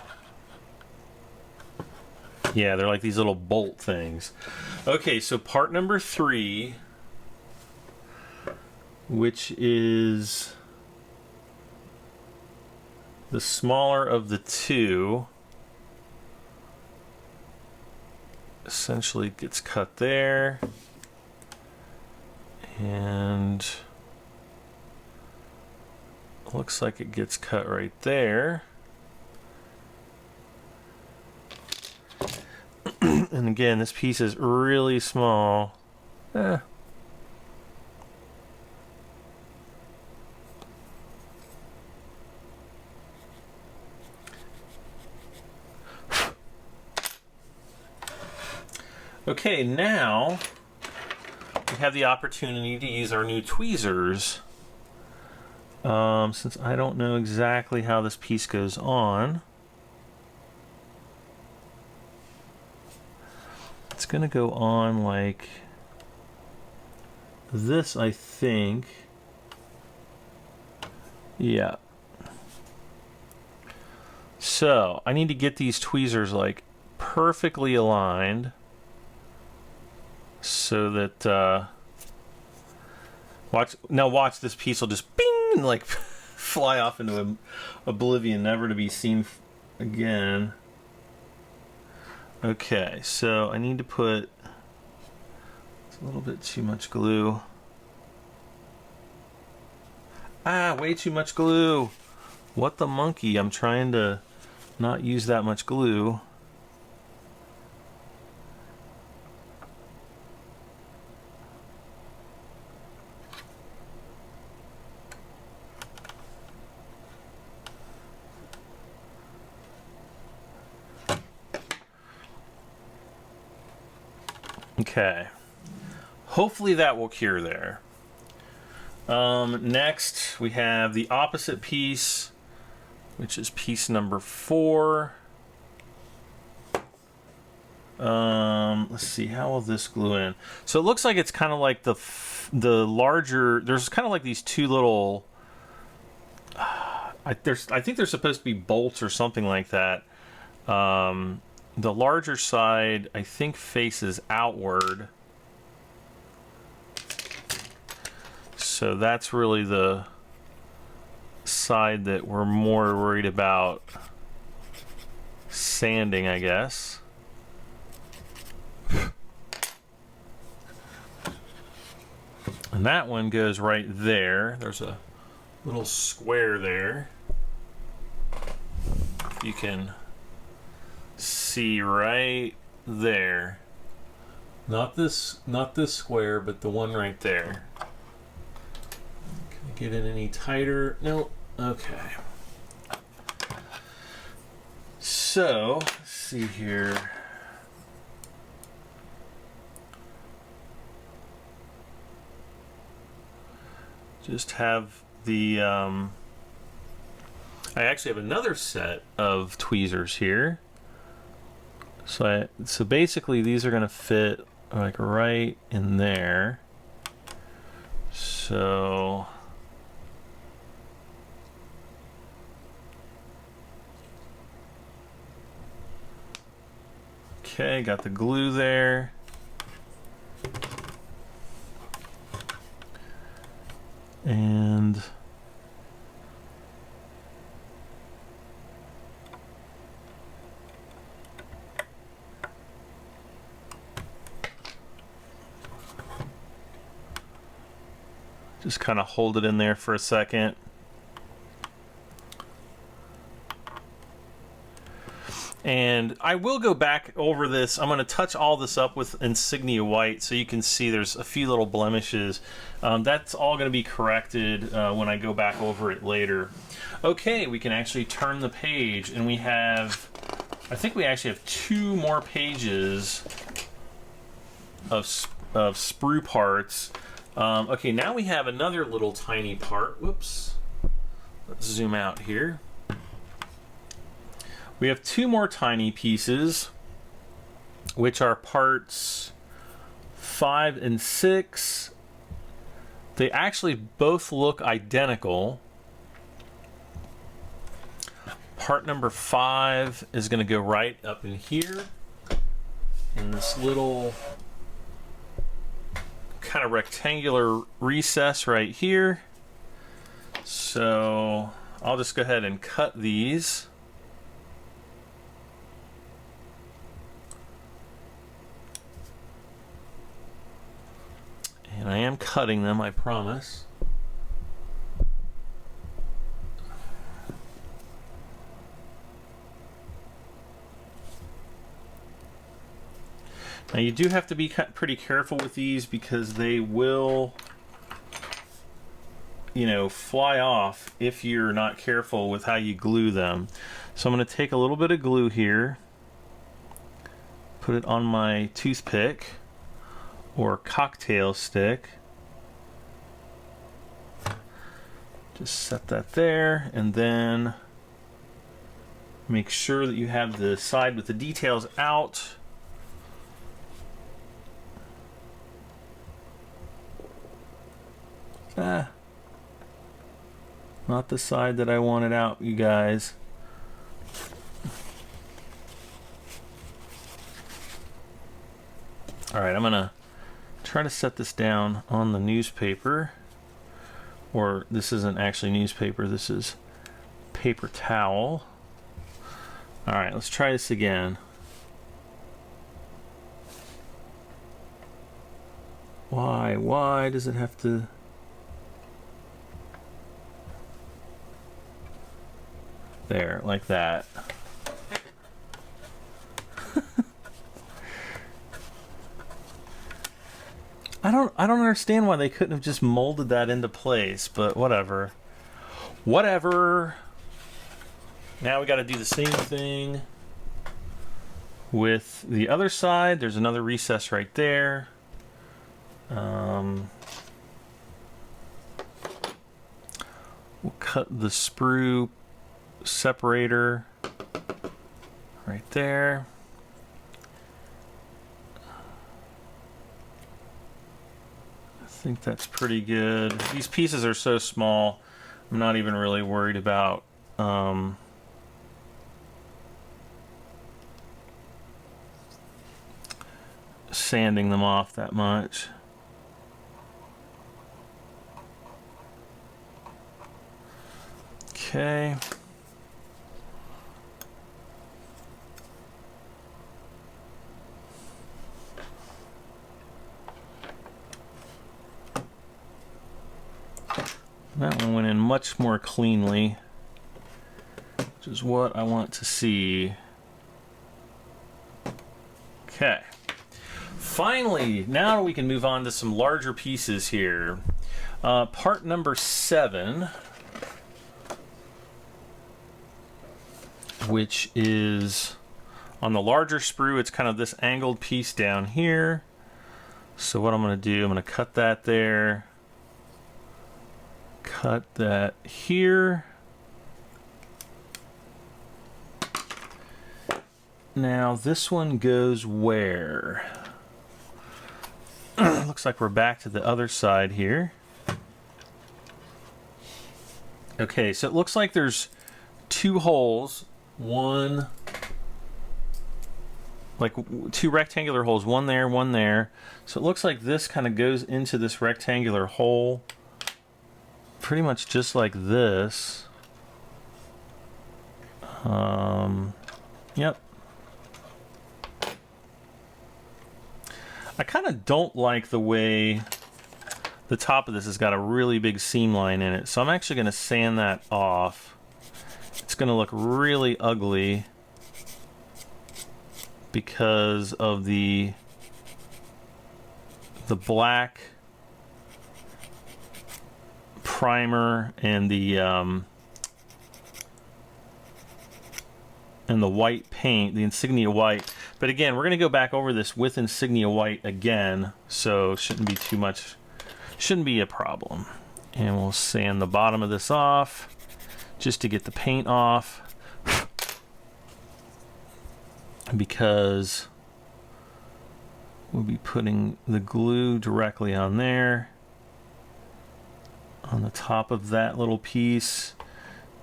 yeah, they're like these little bolt things. Okay, so part number 3, which is the smaller of the two, essentially gets cut there, and looks like it gets cut right there. And again, this piece is really small. Okay, now we have the opportunity to use our new tweezers. Since I don't know exactly how this piece goes on, it's going to go on like this, I think. Yeah. So I need to get these tweezers like perfectly aligned so that watch this piece will just bing and like fly off into oblivion, never to be seen again. Okay, so I need to put, it's a little bit too much glue. Way too much glue. What the monkey? I'm trying to not use that much glue. Okay, hopefully that will cure there. Next we have the opposite piece, which is piece number 4. Let's see, how will this glue in? So it looks like it's kind of like the larger, there's kind of like these two little, I think they're supposed to be bolts or something like that. The larger side, I think, faces outward. So that's really the side that we're more worried about sanding, I guess. And that one goes right there. There's a little square there. You can see right there. Not this square, but the one right there. Can I get it any tighter? No. Okay. So, let's see here. Just have the I actually have another set of tweezers here. So basically these are going to fit like right in there. So okay, got the glue there. And just kind of hold it in there for a second. And I will go back over this. I'm going to touch all this up with Insignia White so you can see there's a few little blemishes. That's all going to be corrected when I go back over it later. Okay, we can actually turn the page, and we have, I think we actually have 2 more pages of sprue parts. Okay, now we have another little tiny part. Whoops. Let's zoom out here. We have 2 more tiny pieces, which are parts 5 and 6. They actually both look identical. Part number 5 is going to go right up in here, in this little kind of rectangular recess right here. So I'll just go ahead and cut these. And I am cutting them, I promise. Now you do have to be pretty careful with these because they will, you know, fly off if you're not careful with how you glue them. So I'm going to take a little bit of glue here, put it on my toothpick or cocktail stick. Just set that there, and then make sure that you have the side with the details out. Not the side that I wanted out, you guys. All right, I'm gonna try to set this down on the newspaper. Or this isn't actually newspaper, this is paper towel. All right, let's try this again. Why does it have to? There, like that. I don't understand why they couldn't have just molded that into place, but whatever. Whatever. Now we got to do the same thing with the other side. There's another recess right there. We'll cut the sprue separator right there. I think that's pretty good. These pieces are so small, I'm not even really worried about sanding them off that much. Okay. That one went in much more cleanly, which is what I want to see. Okay. Finally, now we can move on to some larger pieces here. Part number 7, which is on the larger sprue. It's kind of this angled piece down here. So what I'm going to do, I'm going to cut that there. Cut that here. Now this one goes where? Looks like we're back to the other side here. Okay, so it looks like there's 2 holes. One, like 2 rectangular holes, one there, one there. So it looks like this kind of goes into this rectangular hole. Pretty much just like this. Yep. I kind of don't like the way the top of this has got a really big seam line in it, so I'm actually going to sand that off. It's going to look really ugly because of the black primer and the white paint, the Insignia white. But again, we're going to go back over this with Insignia white again, so shouldn't be too much, shouldn't be a problem. And we'll sand the bottom of this off just to get the paint off, because we'll be putting the glue directly on there, on the top of that little piece,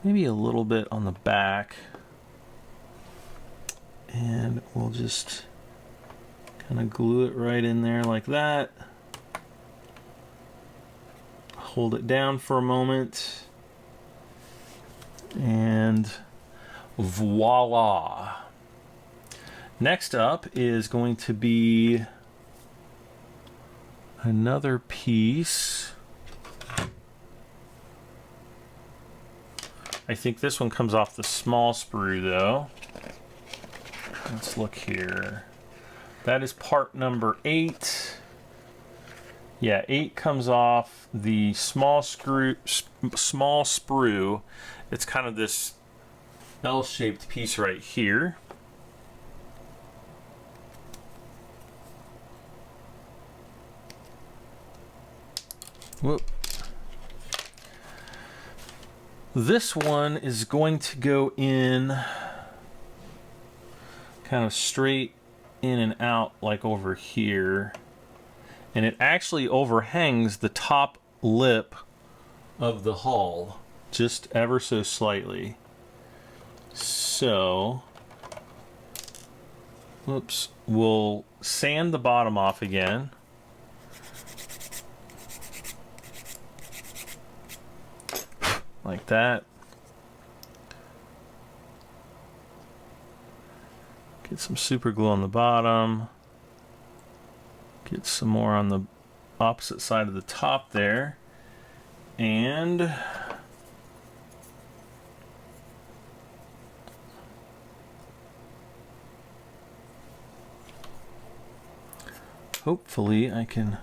maybe a little bit on the back. And we'll just kind of glue it right in there like that. Hold it down for a moment. And voila. Next up is going to be another piece. I think this one comes off the small sprue though. Let's look here. That is part number 8. Yeah, 8 comes off the small sprue. It's kind of this L-shaped piece right here. Whoop. This one is going to go in kind of straight in and out like over here. And it actually overhangs the top lip of the hull just ever so slightly. So, whoops, we'll sand the bottom off again. Like that. Get some super glue on the bottom. Get some more on the opposite side of the top there. And hopefully I can,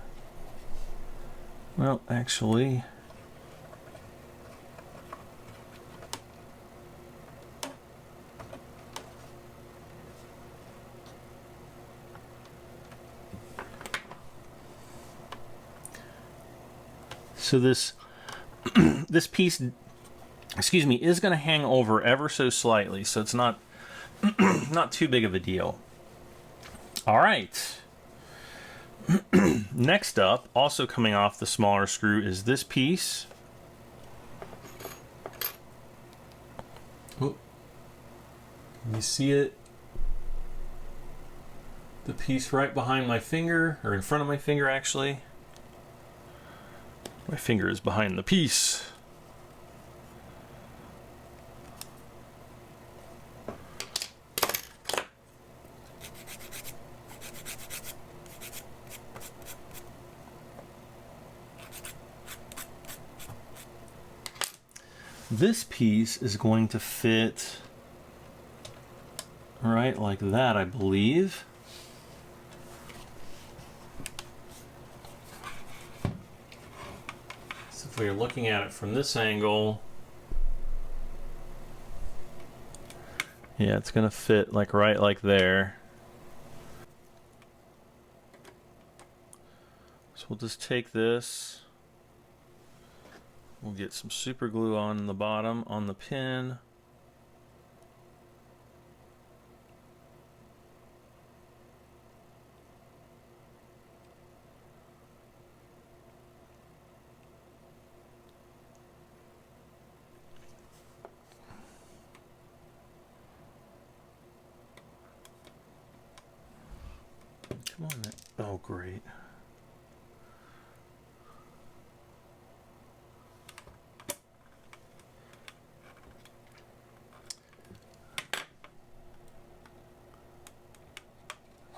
well, actually, so this this piece, excuse me, is going to hang over ever so slightly, so it's not not too big of a deal. All right. Next up, also coming off the smaller screw, is this piece. Oh, can you see it? The piece right behind my finger, or in front of my finger actually. My finger is behind the piece. This piece is going to fit right like that, I believe. So if we're looking at it from this angle, yeah, it's going to fit like right like there. So we'll just take this. We'll get some super glue on the bottom on the pin. Come on, oh great.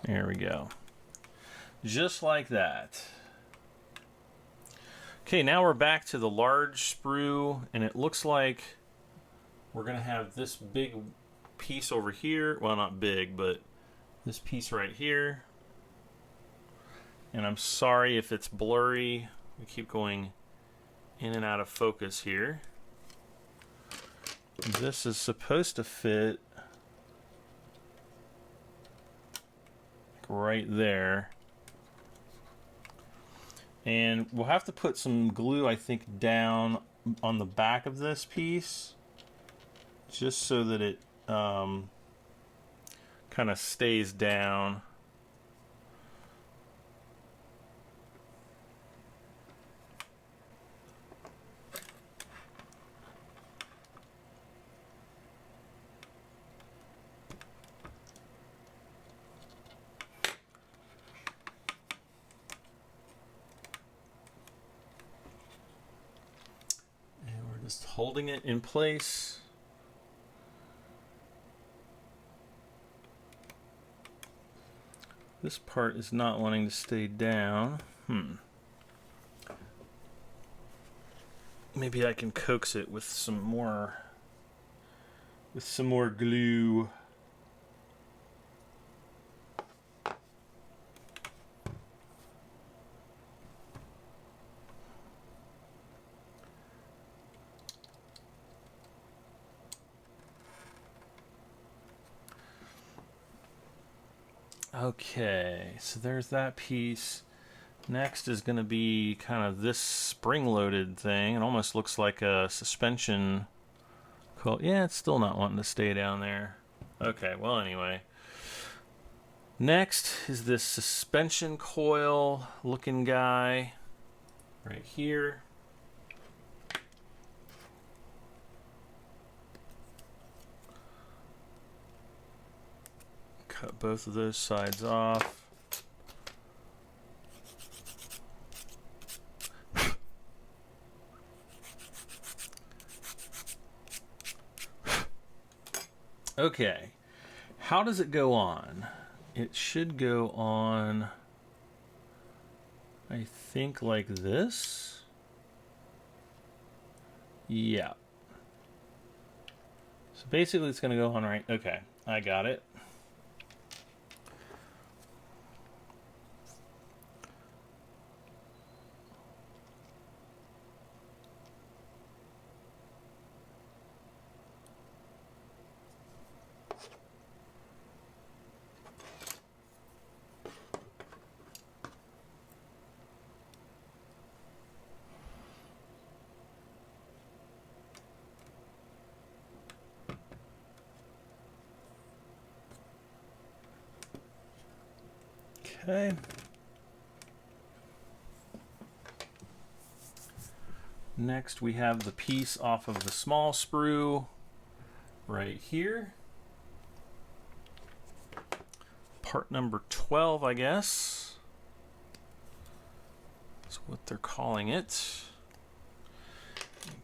There we go. Just like that. Okay, now we're back to the large sprue, and it looks like we're going to have this big piece over here. Well, not big, but this piece right here. And I'm sorry if it's blurry. We keep going in and out of focus here. This is supposed to fit right there, and we'll have to put some glue, I think, down on the back of this piece just so that it kind of stays down. Just holding it in place. This part is not wanting to stay down. Maybe I can coax it with some more glue. Okay, so there's that piece. Next is going to be kind of this spring-loaded thing. It almost looks like a suspension coil. Yeah, it's still not wanting to stay down there. Okay, well, anyway. Next is this suspension coil looking guy right here. Cut both of those sides off. Okay, how does it go on? It should go on, I think, like this. Yeah. So basically it's going to go on right. Okay, I got it. Okay. Next we have the piece off of the small sprue right here. Part number 12, I guess. That's what they're calling it.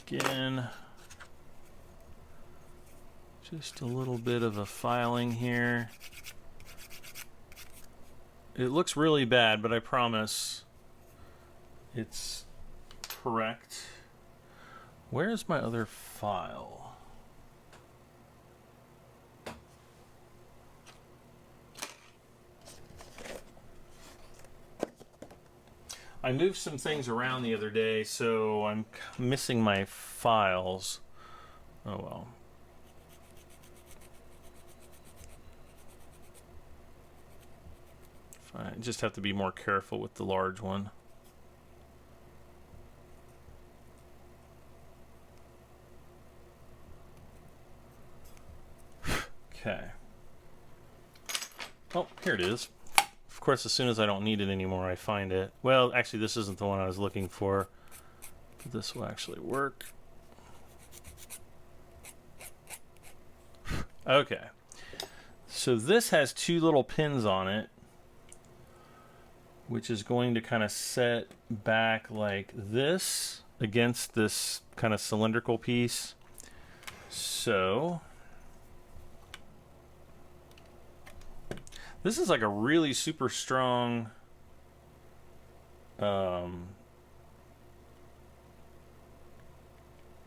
Again, just a little bit of a filing here. It looks really bad, but I promise it's correct. Where's my other file? I moved some things around the other day, so I'm missing my files. Oh well. I just have to be more careful with the large one. Okay. Oh, here it is. Of course, as soon as I don't need it anymore, I find it. Well, actually, this isn't the one I was looking for. But this will actually work. Okay. So this has two little pins on it, which is going to kind of set back like this against this kind of cylindrical piece. So this is like a really super strong pair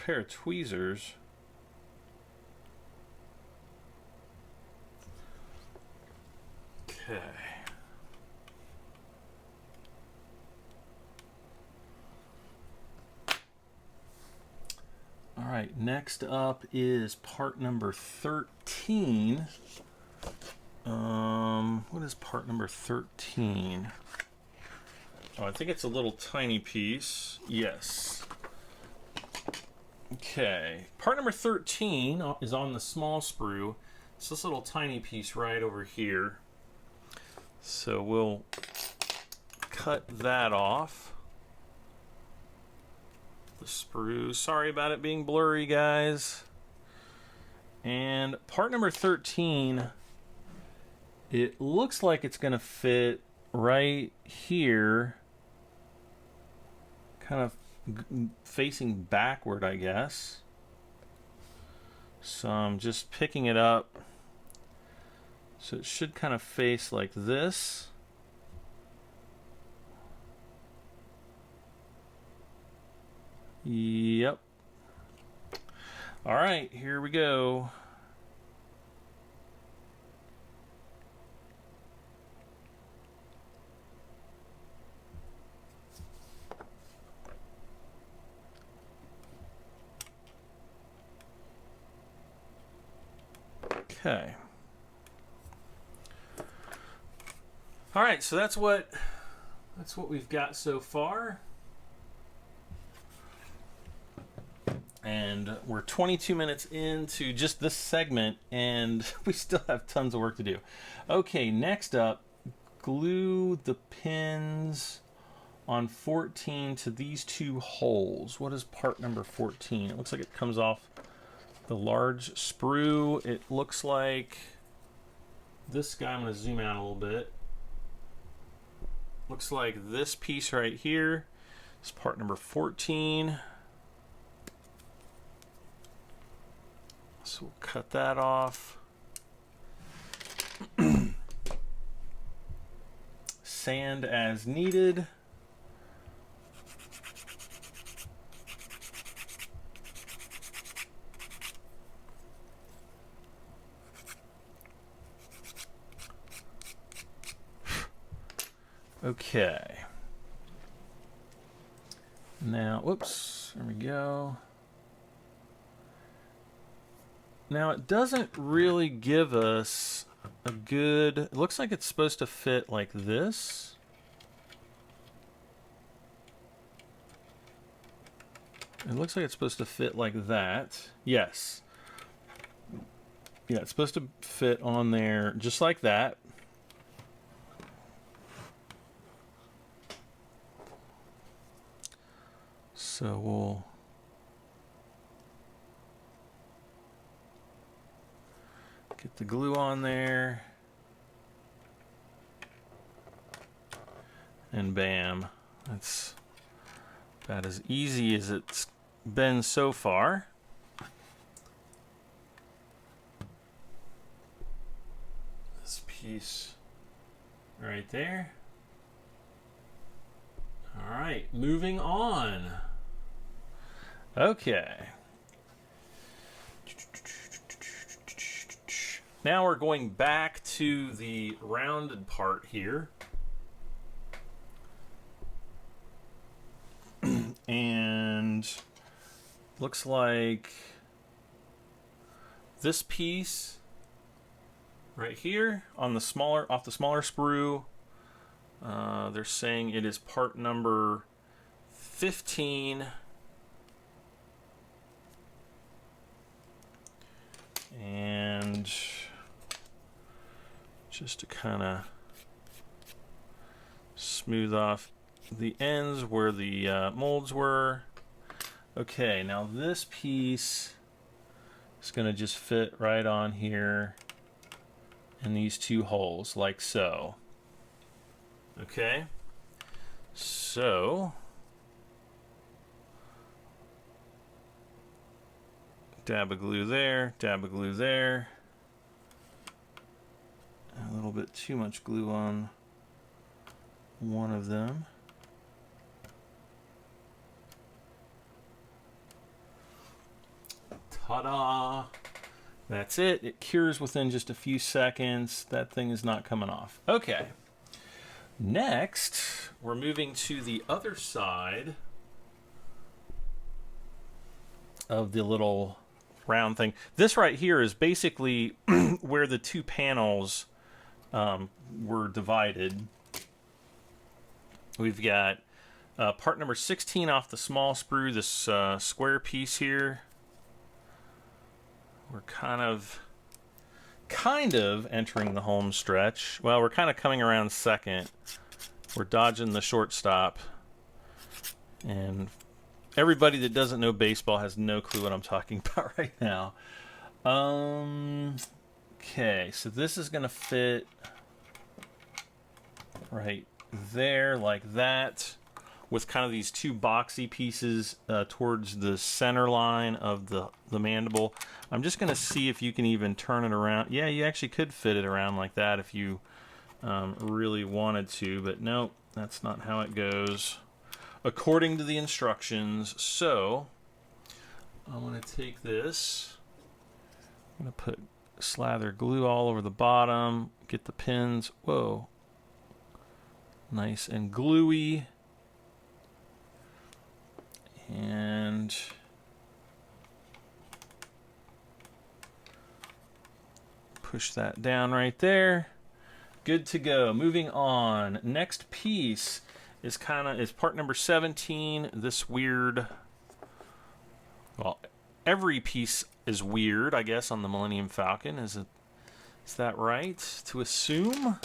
of tweezers. Okay. All right, next up is part number 13. What is part number 13? Oh, I think it's a little tiny piece. Yes. Okay, part number 13 is on the small sprue. It's this little tiny piece right over here. So we'll cut that off. The sprue. Sorry about it being blurry, guys. And part number 13, it looks like it's going to fit right here, kind of facing backward, I guess. So I'm just picking it up. So it should kind of face like this. Yep. All right, here we go. Okay. All right, so that's what we've got so far. And we're 22 minutes into just this segment, and we still have tons of work to do. Okay, next up, glue the pins on 14 to these two holes. What is part number 14? It looks like it comes off the large sprue. It looks like this guy, I'm going to zoom out a little bit. Looks like this piece right here is part number 14. So we'll cut that off. Sand as needed. Okay. Now, whoops, there we go. Now it doesn't really give us a good, it looks like it's supposed to fit like this. It looks like it's supposed to fit like that. Yes. Yeah, it's supposed to fit on there just like that. So we'll get the glue on there, and bam, that's about as easy as it's been so far. This piece right there. All right, moving on. Okay. Now we're going back to the rounded part here. And looks like this piece right here on the smaller, off the smaller sprue, they're saying it is part number 15. And just to kind of smooth off the ends where the molds were. Okay, now this piece is going to just fit right on here in these two holes, like so. Okay, so dab of glue there, dab of glue there. A little bit too much glue on one of them. Ta-da! That's it. It cures within just a few seconds. That thing is not coming off. Okay. Next, we're moving to the other side of the little round thing. This right here is basically where the two panels were divided. We've got part number 16 off the small sprue, this square piece here. We're kind of entering the home stretch. Well, we're kind of coming around second. We're dodging the shortstop. And everybody that doesn't know baseball has no clue what I'm talking about right now. Okay, so this is going to fit right there like that, with kind of these two boxy pieces towards the center line of the mandible. I'm just going to see if you can even turn it around. Yeah, you actually could fit it around like that if you really wanted to, but nope, that's not how it goes according to the instructions. So I'm going to take this, I'm going to put slather glue all over the bottom, get the pins, whoa, nice and gluey, and push that down right there. Good to go. Moving on. Next piece is part number 17. This weird. Well, every piece is weird, I guess, on the Millennium Falcon. Is that right to assume?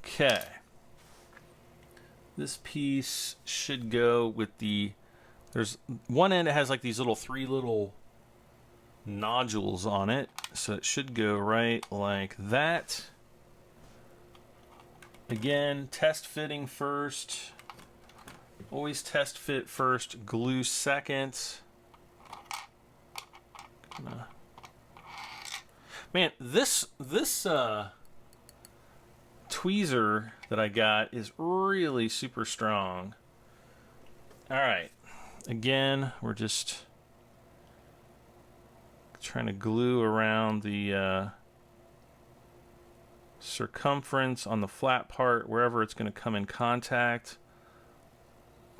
Okay. This piece should go with there's one end that has like these three little nodules on it. So it should go right like that. Again, test fitting first. Always test fit first, glue second. Man, this tweezer that I got is really super strong. All right. Again, we're just trying to glue around the circumference on the flat part, wherever it's going to come in contact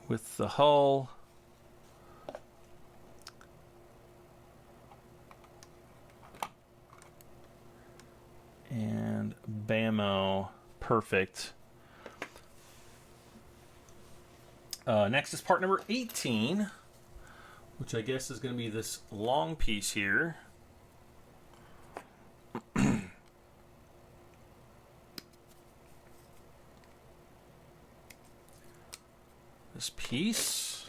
with the hull. And bammo. Perfect. Next is part number 18, which I guess is going to be this long piece here. This piece.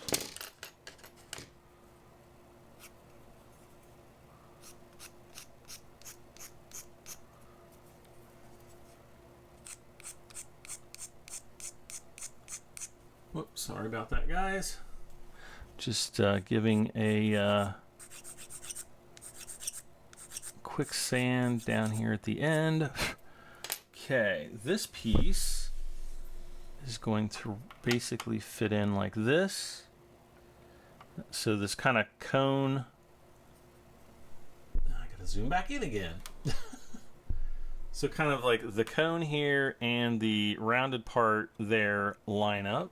Whoops, sorry about that, guys. Just giving a quick sand down here at the end. Okay, this piece is going to basically fit in like this. So this kind of cone. I gotta zoom back in again. So kind of like the cone here and the rounded part there line up.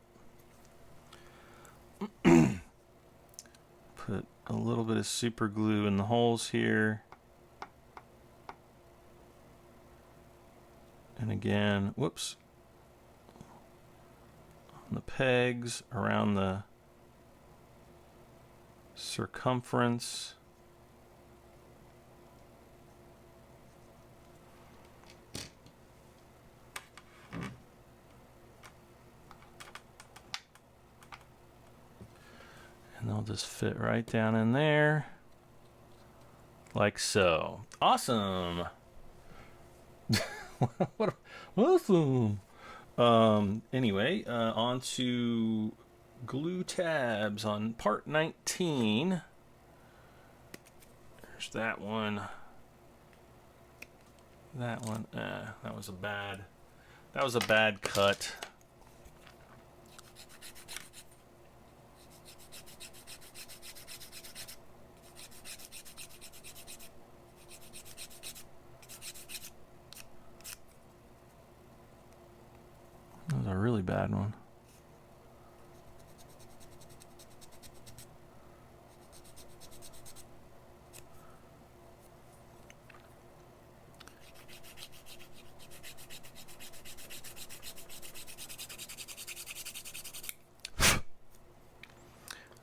Put a little bit of super glue in the holes here. And again, whoops, on the pegs around the circumference. And they'll just fit right down in there, like so. Awesome. What awesome. Anyway, on to glue tabs on part 19. There's that one. That one. That was a bad cut. That was a really bad one.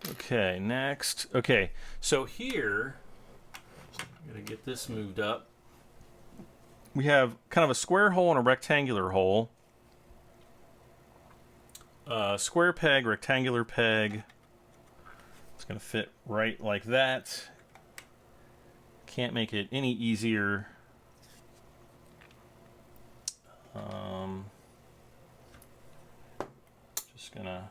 Okay, next. Okay, so here, I'm gonna get this moved up. We have kind of a square hole and a rectangular hole. Square peg, rectangular peg. It's going to fit right like that. Can't make it any easier. Just going to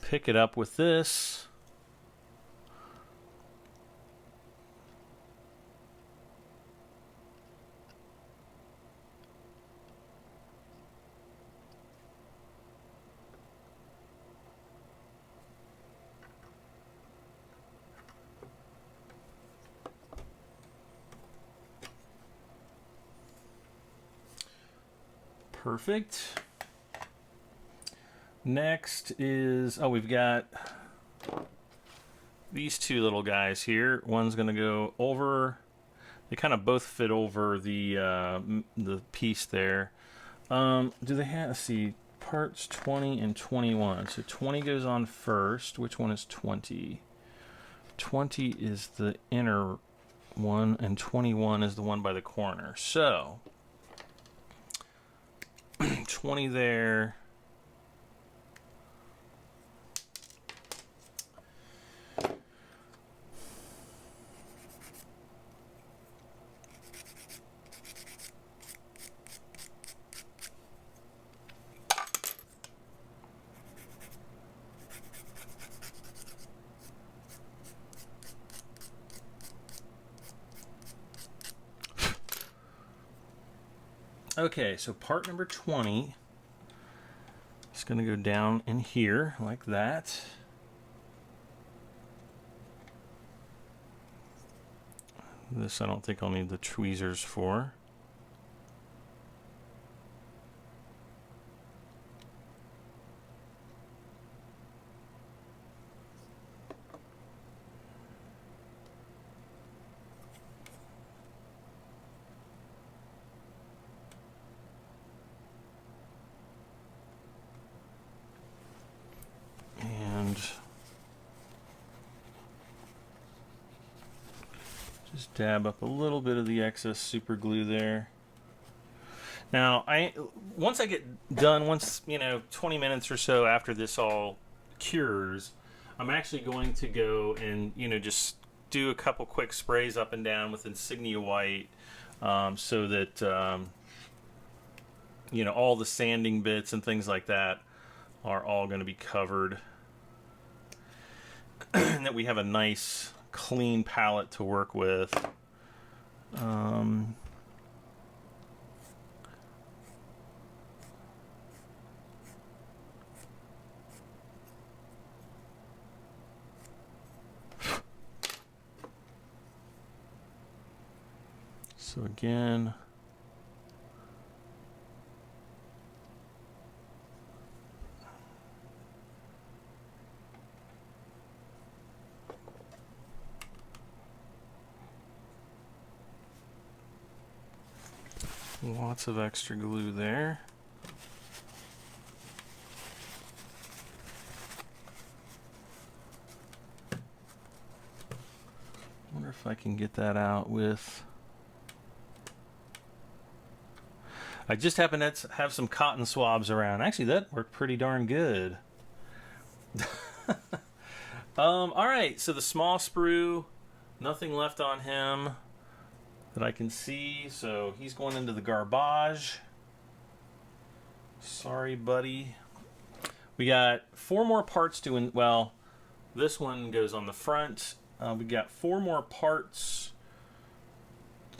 pick it up with this. Perfect. Next is, oh, we've got these two little guys here. One's going to go over, they kind of both fit over the piece there. Do they have, let's see, parts 20 and 21. So 20 goes on first. Which one is 20? 20 is the inner one, and 21 is the one by the corner. So 20 there. Okay, so part number 20 is going to go down in here like that. This I don't think I'll need the tweezers for. Just dab up a little bit of the excess super glue there. Now, once I get done, 20 minutes or so after this all cures, I'm actually going to go and, just do a couple quick sprays up and down with Insignia White, so that, all the sanding bits and things like that are all going to be covered. And that we have a nice clean palette to work with. So again, lots of extra glue there. Wonder if I can get that out with... I just happen to have some cotton swabs around. Actually, that worked pretty darn good. Alright, so the small sprue, nothing left on him that I can see, so he's going into the garbage. Sorry, buddy. We got 4 more parts to, well, this one goes on the front. We got 4 more parts.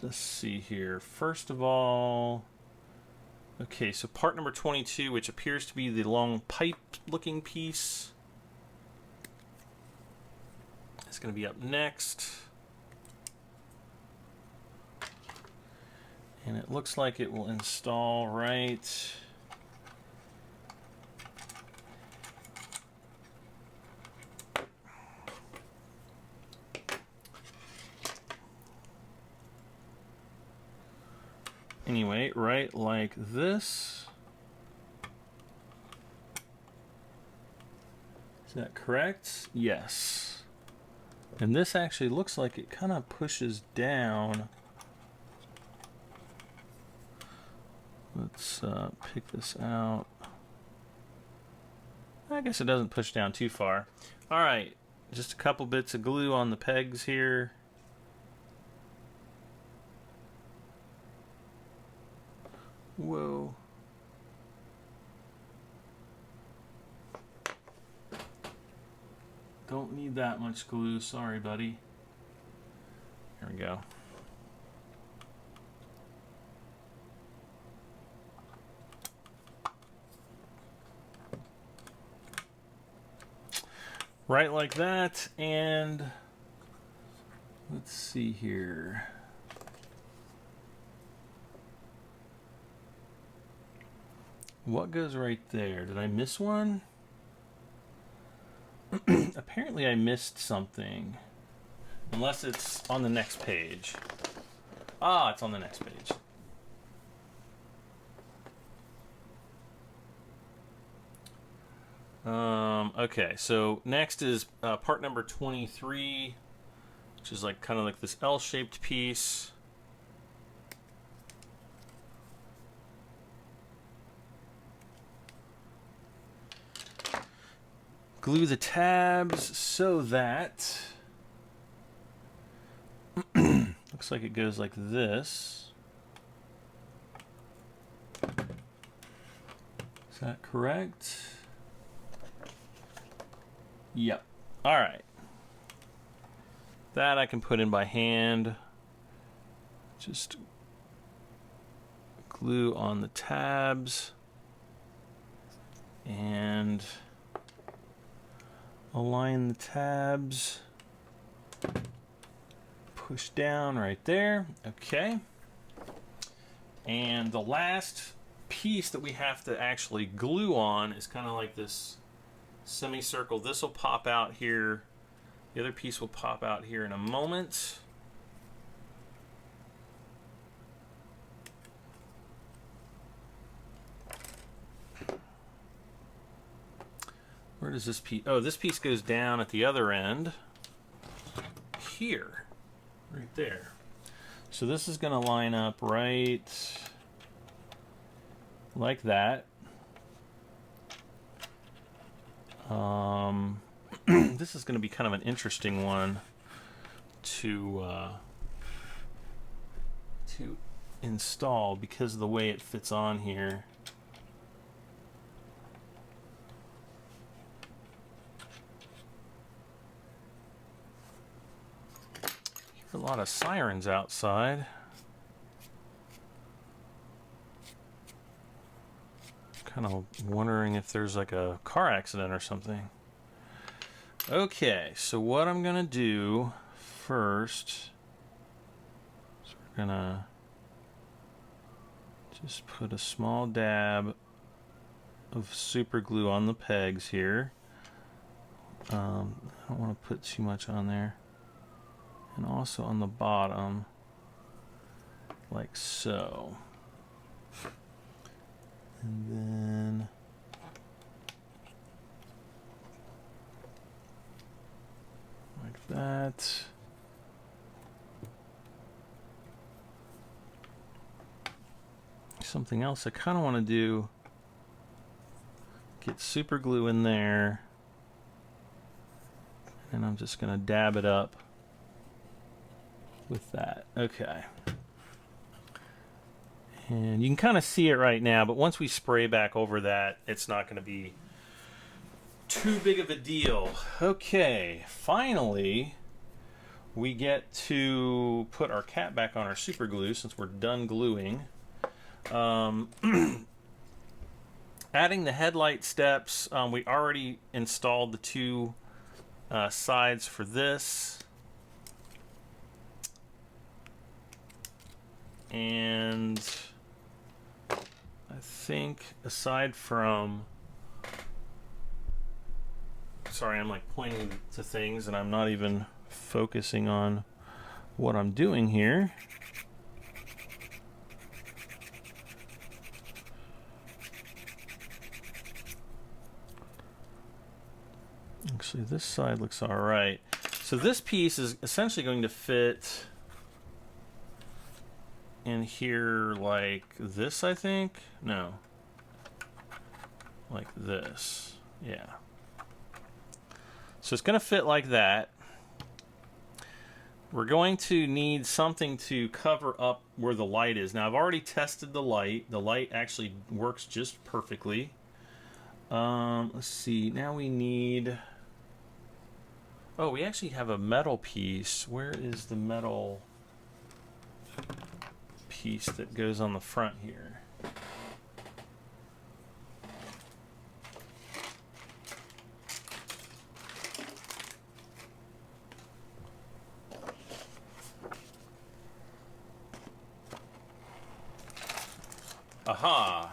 Let's see here. First of all, okay, so part number 22, which appears to be the long pipe-looking piece, is going to be up next. And it looks like it will install right... Anyway, right like this. Is that correct? Yes. And this actually looks like it kind of pushes down. Let's pick this out. I guess it doesn't push down too far. All right, just a couple bits of glue on the pegs here. Whoa. Don't need that much glue, sorry, buddy. Here we go. Right like that, and let's see here. What goes right there? Did I miss one? Apparently I missed something. Unless it's on the next page. Ah, it's on the next page. Okay, so next is part number 23, which is like kind of like this L-shaped piece. Glue the tabs so that looks like it goes like this. Is that correct? Yep. All right. That I can put in by hand. Just glue on the tabs and align the tabs. Push down right there. Okay. And the last piece that we have to actually glue on is kind of like this semicircle. This will pop out here. The other piece will pop out here in a moment. Where does this piece? Oh, this piece goes down at the other end. Here. Right there. So this is going to line up right like that. This is going to be kind of an interesting one to install because of the way it fits on here. A lot of sirens outside. Kind of wondering if there's like a car accident or something. Okay, so what I'm gonna do first is we're gonna just put a small dab of super glue on the pegs here. I don't want to put too much on there. And also on the bottom, like so. And then like that. Something else I kind of want to do, get super glue in there, and I'm just going to dab it up with that. Okay. And you can kind of see it right now, but once we spray back over that, it's not going to be too big of a deal. Okay, finally, we get to put our cap back on our super glue since we're done gluing. Adding the headlight steps, we already installed the two sides for this. And I think aside from, sorry, I'm like pointing to things and I'm not even focusing on what I'm doing here. Actually, this side looks all right. So this piece is essentially going to fit in here like this, I think. No. Like this. Yeah. So it's going to fit like that. We're going to need something to cover up where the light is. Now, I've already tested the light. The light actually works just perfectly. Let's see. Now we need... Oh, we actually have a metal piece. Where is the metal piece that goes on the front here? Aha!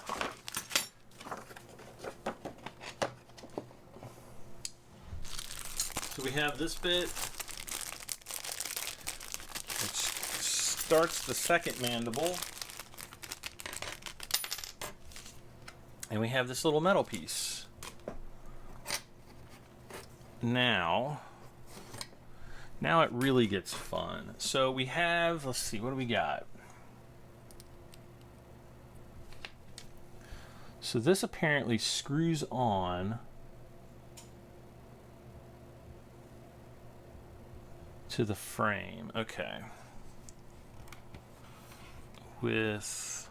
So we have this bit, which starts the second mandible. And we have this little metal piece. Now it really gets fun. So we have, let's see, what do we got? So this apparently screws on to the frame. Okay. With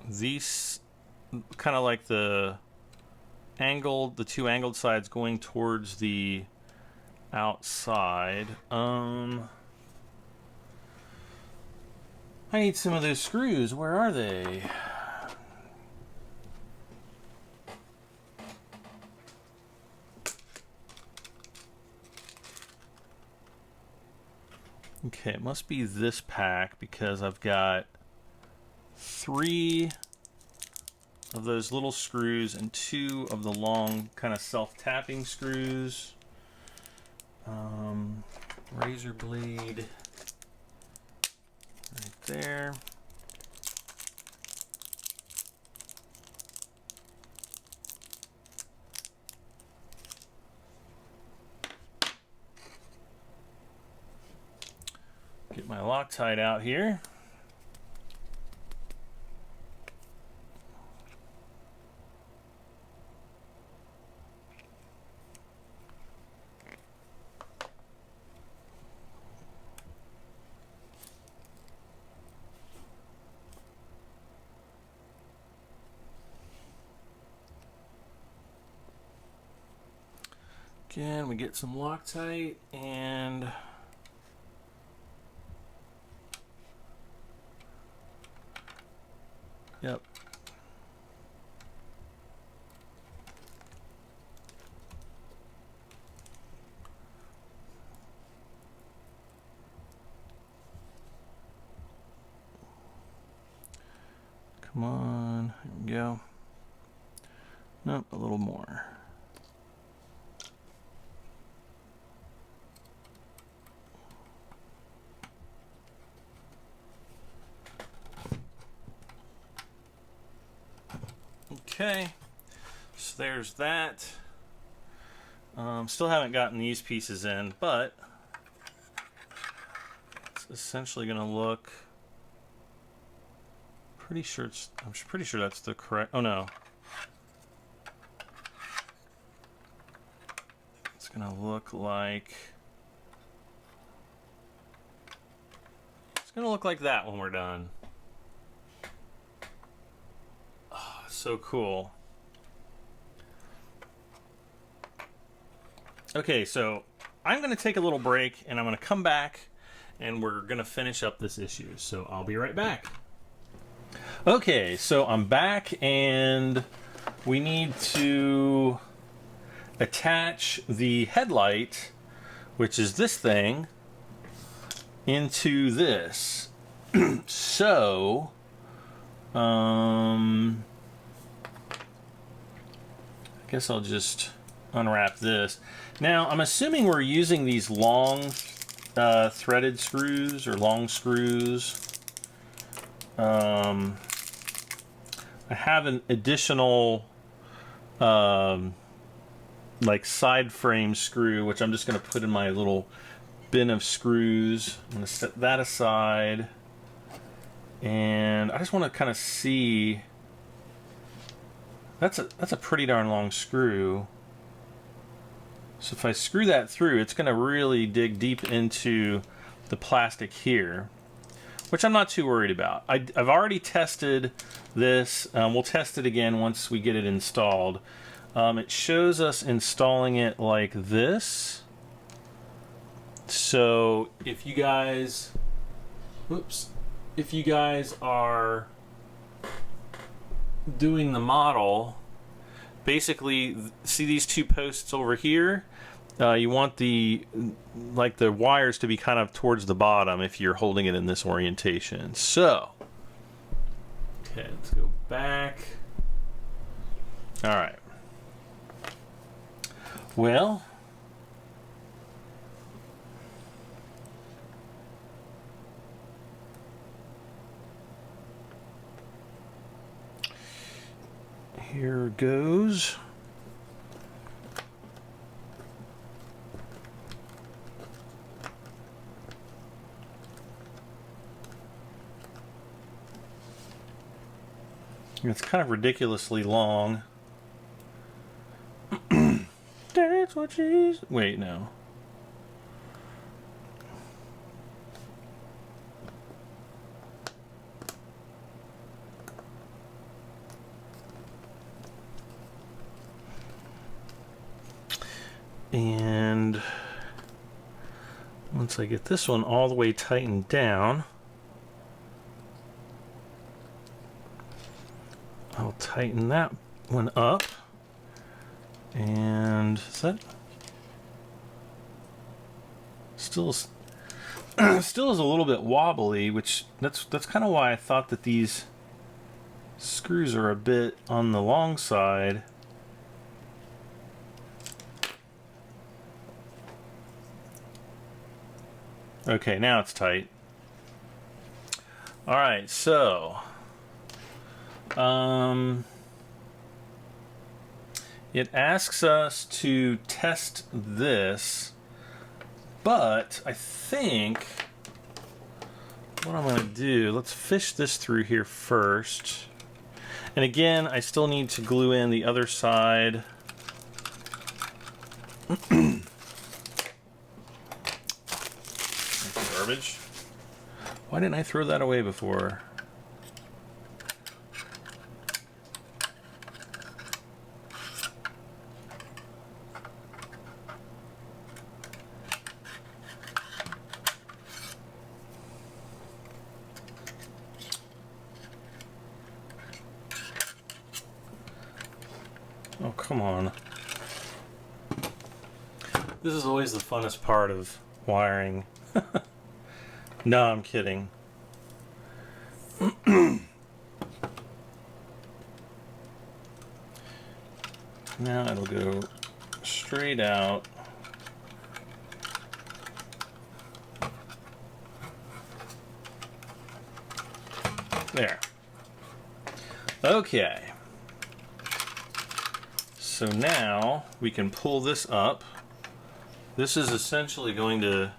these kind of like the two angled sides going towards the outside. I need some of those screws. Where are they? Okay, it must be this pack because I've got 3 of those little screws and 2 of the long kind of self-tapping screws. Razor blade right there. Get my Loctite out here. Again, we get some Loctite and yep. Come on, here we go. Nope, a little more. Okay, so there's that. Still haven't gotten these pieces in, but it's essentially going to look pretty sure it's. I'm pretty sure that's the correct. Oh no, it's going to look like. It's going to look like that when we're done. So cool. Okay, so I'm going to take a little break and I'm going to come back and we're going to finish up this issue. So I'll be right back. Okay, so I'm back and we need to attach the headlight, which is this thing, into this. So, I guess I'll just unwrap this. Now, I'm assuming we're using these long threaded screws or long screws. I have an additional like side frame screw, which I'm just going to put in my little bin of screws. I'm going to set that aside. And I just want to kind of see. That's a pretty darn long screw. So if I screw that through, it's going to really dig deep into the plastic here, which I'm not too worried about. I've already tested this. We'll test it again once we get it installed. It shows us installing it like this. So if you guys, if you guys are doing the model, basically see these 2 posts over here. You want the wires to be kind of towards the bottom if you're holding it in this orientation. So, okay, let's go back. All right. Well, here goes. It's kind of ridiculously long. That's what she's... Wait, no. And once I get this one all the way tightened down, I'll tighten that one up. And is that still is a little bit wobbly, which that's kind of why I thought that these screws are a bit on the long side. Okay, now it's tight. All right, so it asks us to test this, but I think what I'm going to do, let's fish this through here first. And again, I still need to glue in the other side. Garbage. Why didn't I throw that away before? Oh, come on. This is always the funnest part of wiring. No, I'm kidding. Now it'll go straight out. There. Okay. So now we can pull this up. This is essentially going to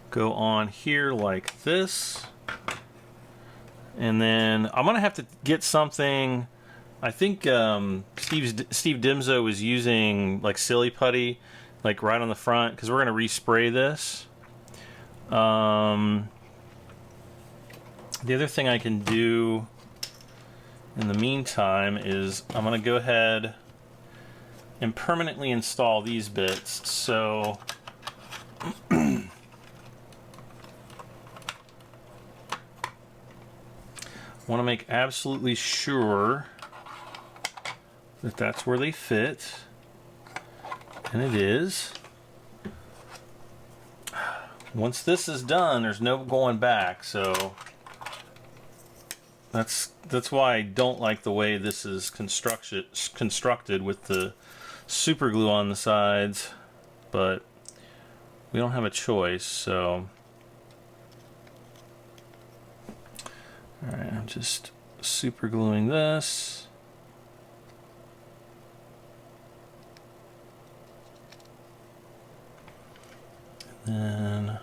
go on here like this. And then I'm going to have to get something. I think Steve Dimzo was using like silly putty, like right on the front, because we're going to respray this. The other thing I can do in the meantime is I'm going to go ahead and permanently install these bits. So want to make absolutely sure that that's where they fit, and it is. Once this is done, there's no going back, so that's why I don't like the way this is constructed with the super glue on the sides, but we don't have a choice. So alright, I'm just super gluing this. And then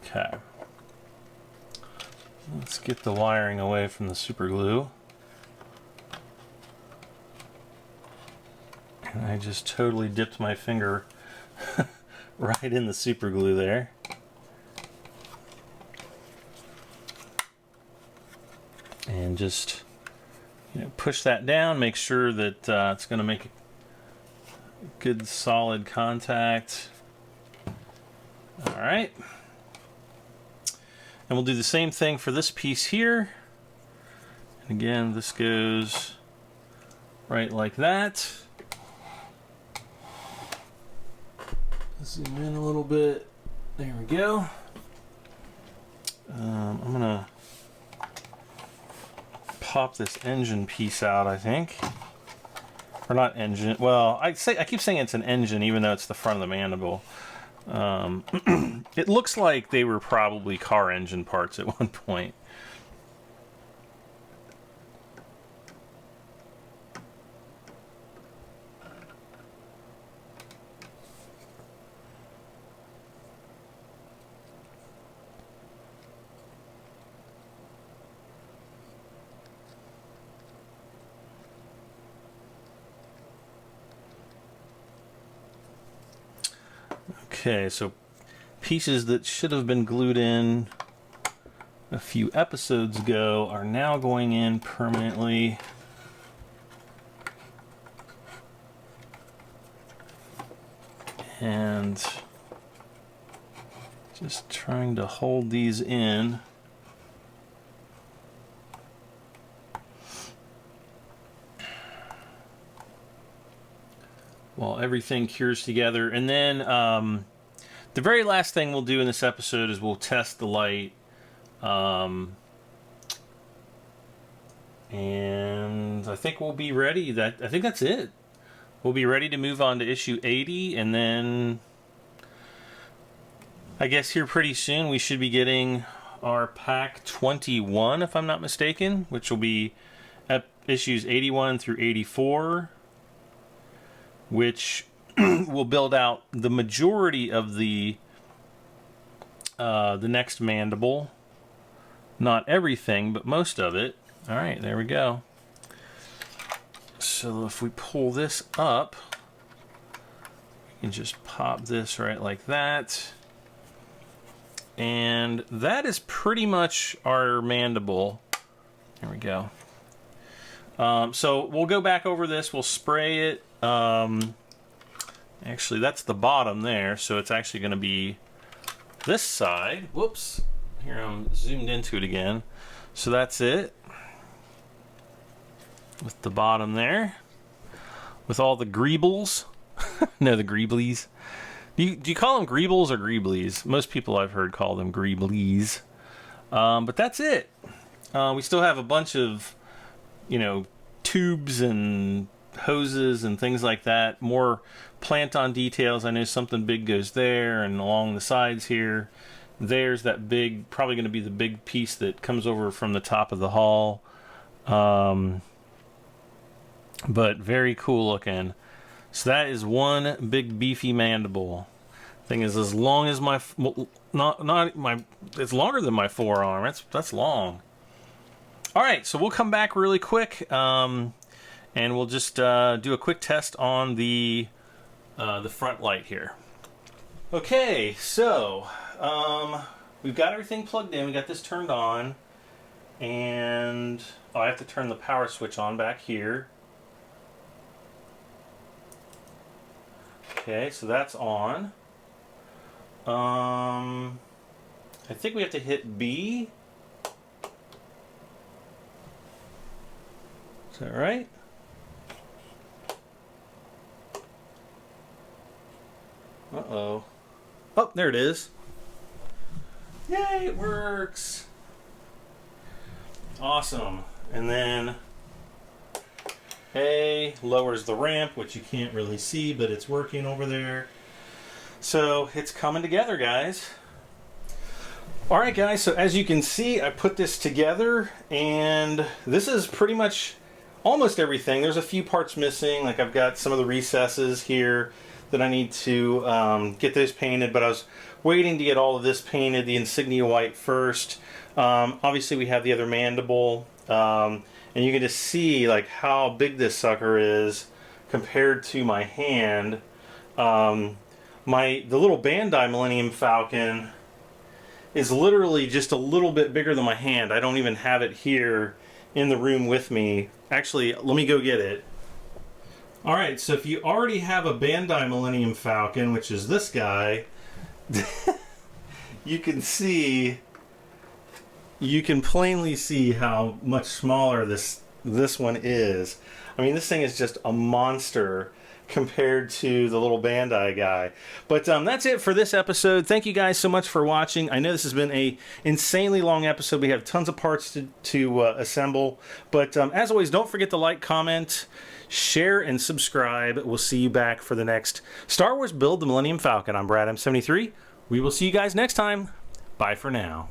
okay. Let's get the wiring away from the super glue. And I just totally dipped my finger right in the super glue there. And just, you know, push that down, make sure that it's going to make good solid contact. All right. And we'll do the same thing for this piece here. And again, this goes right like that. Zoom in a little bit. There we go. I'm gonna pop this engine piece out, I think. Or not engine. Well, I keep saying it's an engine, even though it's the front of the mandible. It looks like they were probably car engine parts at one point. Okay, so pieces that should have been glued in a few episodes ago are now going in permanently. And just trying to hold these in. While everything cures together. And then the very last thing we'll do in this episode is we'll test the light. And I think we'll be ready. I think that's it. We'll be ready to move on to issue 80, and then I guess here pretty soon we should be getting our pack 21, if I'm not mistaken, which will be issues 81 through 84. Which will build out the majority of the next mandible. Not everything, but most of it. All right, there we go. So if we pull this up, we can just pop this right like that. And that is pretty much our mandible. There we go. So we'll go back over this. We'll spray it. Actually, that's the bottom there, so it's actually going to be this side. Whoops. Here, I'm zoomed into it again. So that's it. With the bottom there. With all the greebles. No, the greeblies. Do you call them greebles or greeblies? Most people I've heard call them greeblies. But that's it. We still have a bunch of, tubes and hoses and things like that. More plant-on details. I know something big goes there and along the sides here. There's that big, probably going to be the big piece that comes over from the top of the hull. But very cool looking. So that is one big beefy mandible. Thing is, as long as my it's longer than my forearm. That's long. All right, so we'll come back really quick, and we'll just do a quick test on the front light here. Okay, so we've got everything plugged in. We got this turned on, and I have to turn the power switch on back here. Okay, so that's on. I think we have to hit B. Is that right? Uh-oh. Oh, there it is. Yay, it works. Awesome. And then A lowers the ramp, which you can't really see, but it's working over there. So it's coming together, guys. All right, guys, so as you can see, I put this together, and this is pretty much almost everything. There's a few parts missing, like I've got some of the recesses here that I need to get those painted, but I was waiting to get all of this painted, the insignia white first. Obviously we have the other mandible, and you can just see like how big this sucker is compared to my hand. The little Bandai Millennium Falcon is literally just a little bit bigger than my hand. I don't even have it here in the room with me. Actually, let me go get it. Alright, so if you already have a Bandai Millennium Falcon, which is this guy, you can plainly see how much smaller this one is. I mean, this thing is just a monster compared to the little Bandai guy. But that's it for this episode. Thank you guys so much for watching. I know this has been a insanely long episode. We have tons of parts to assemble. But as always, don't forget to like, comment, share, and subscribe. We'll see you back for the next Star Wars Build the Millennium Falcon. I'm Brad M73. We will see you guys next time. Bye for now.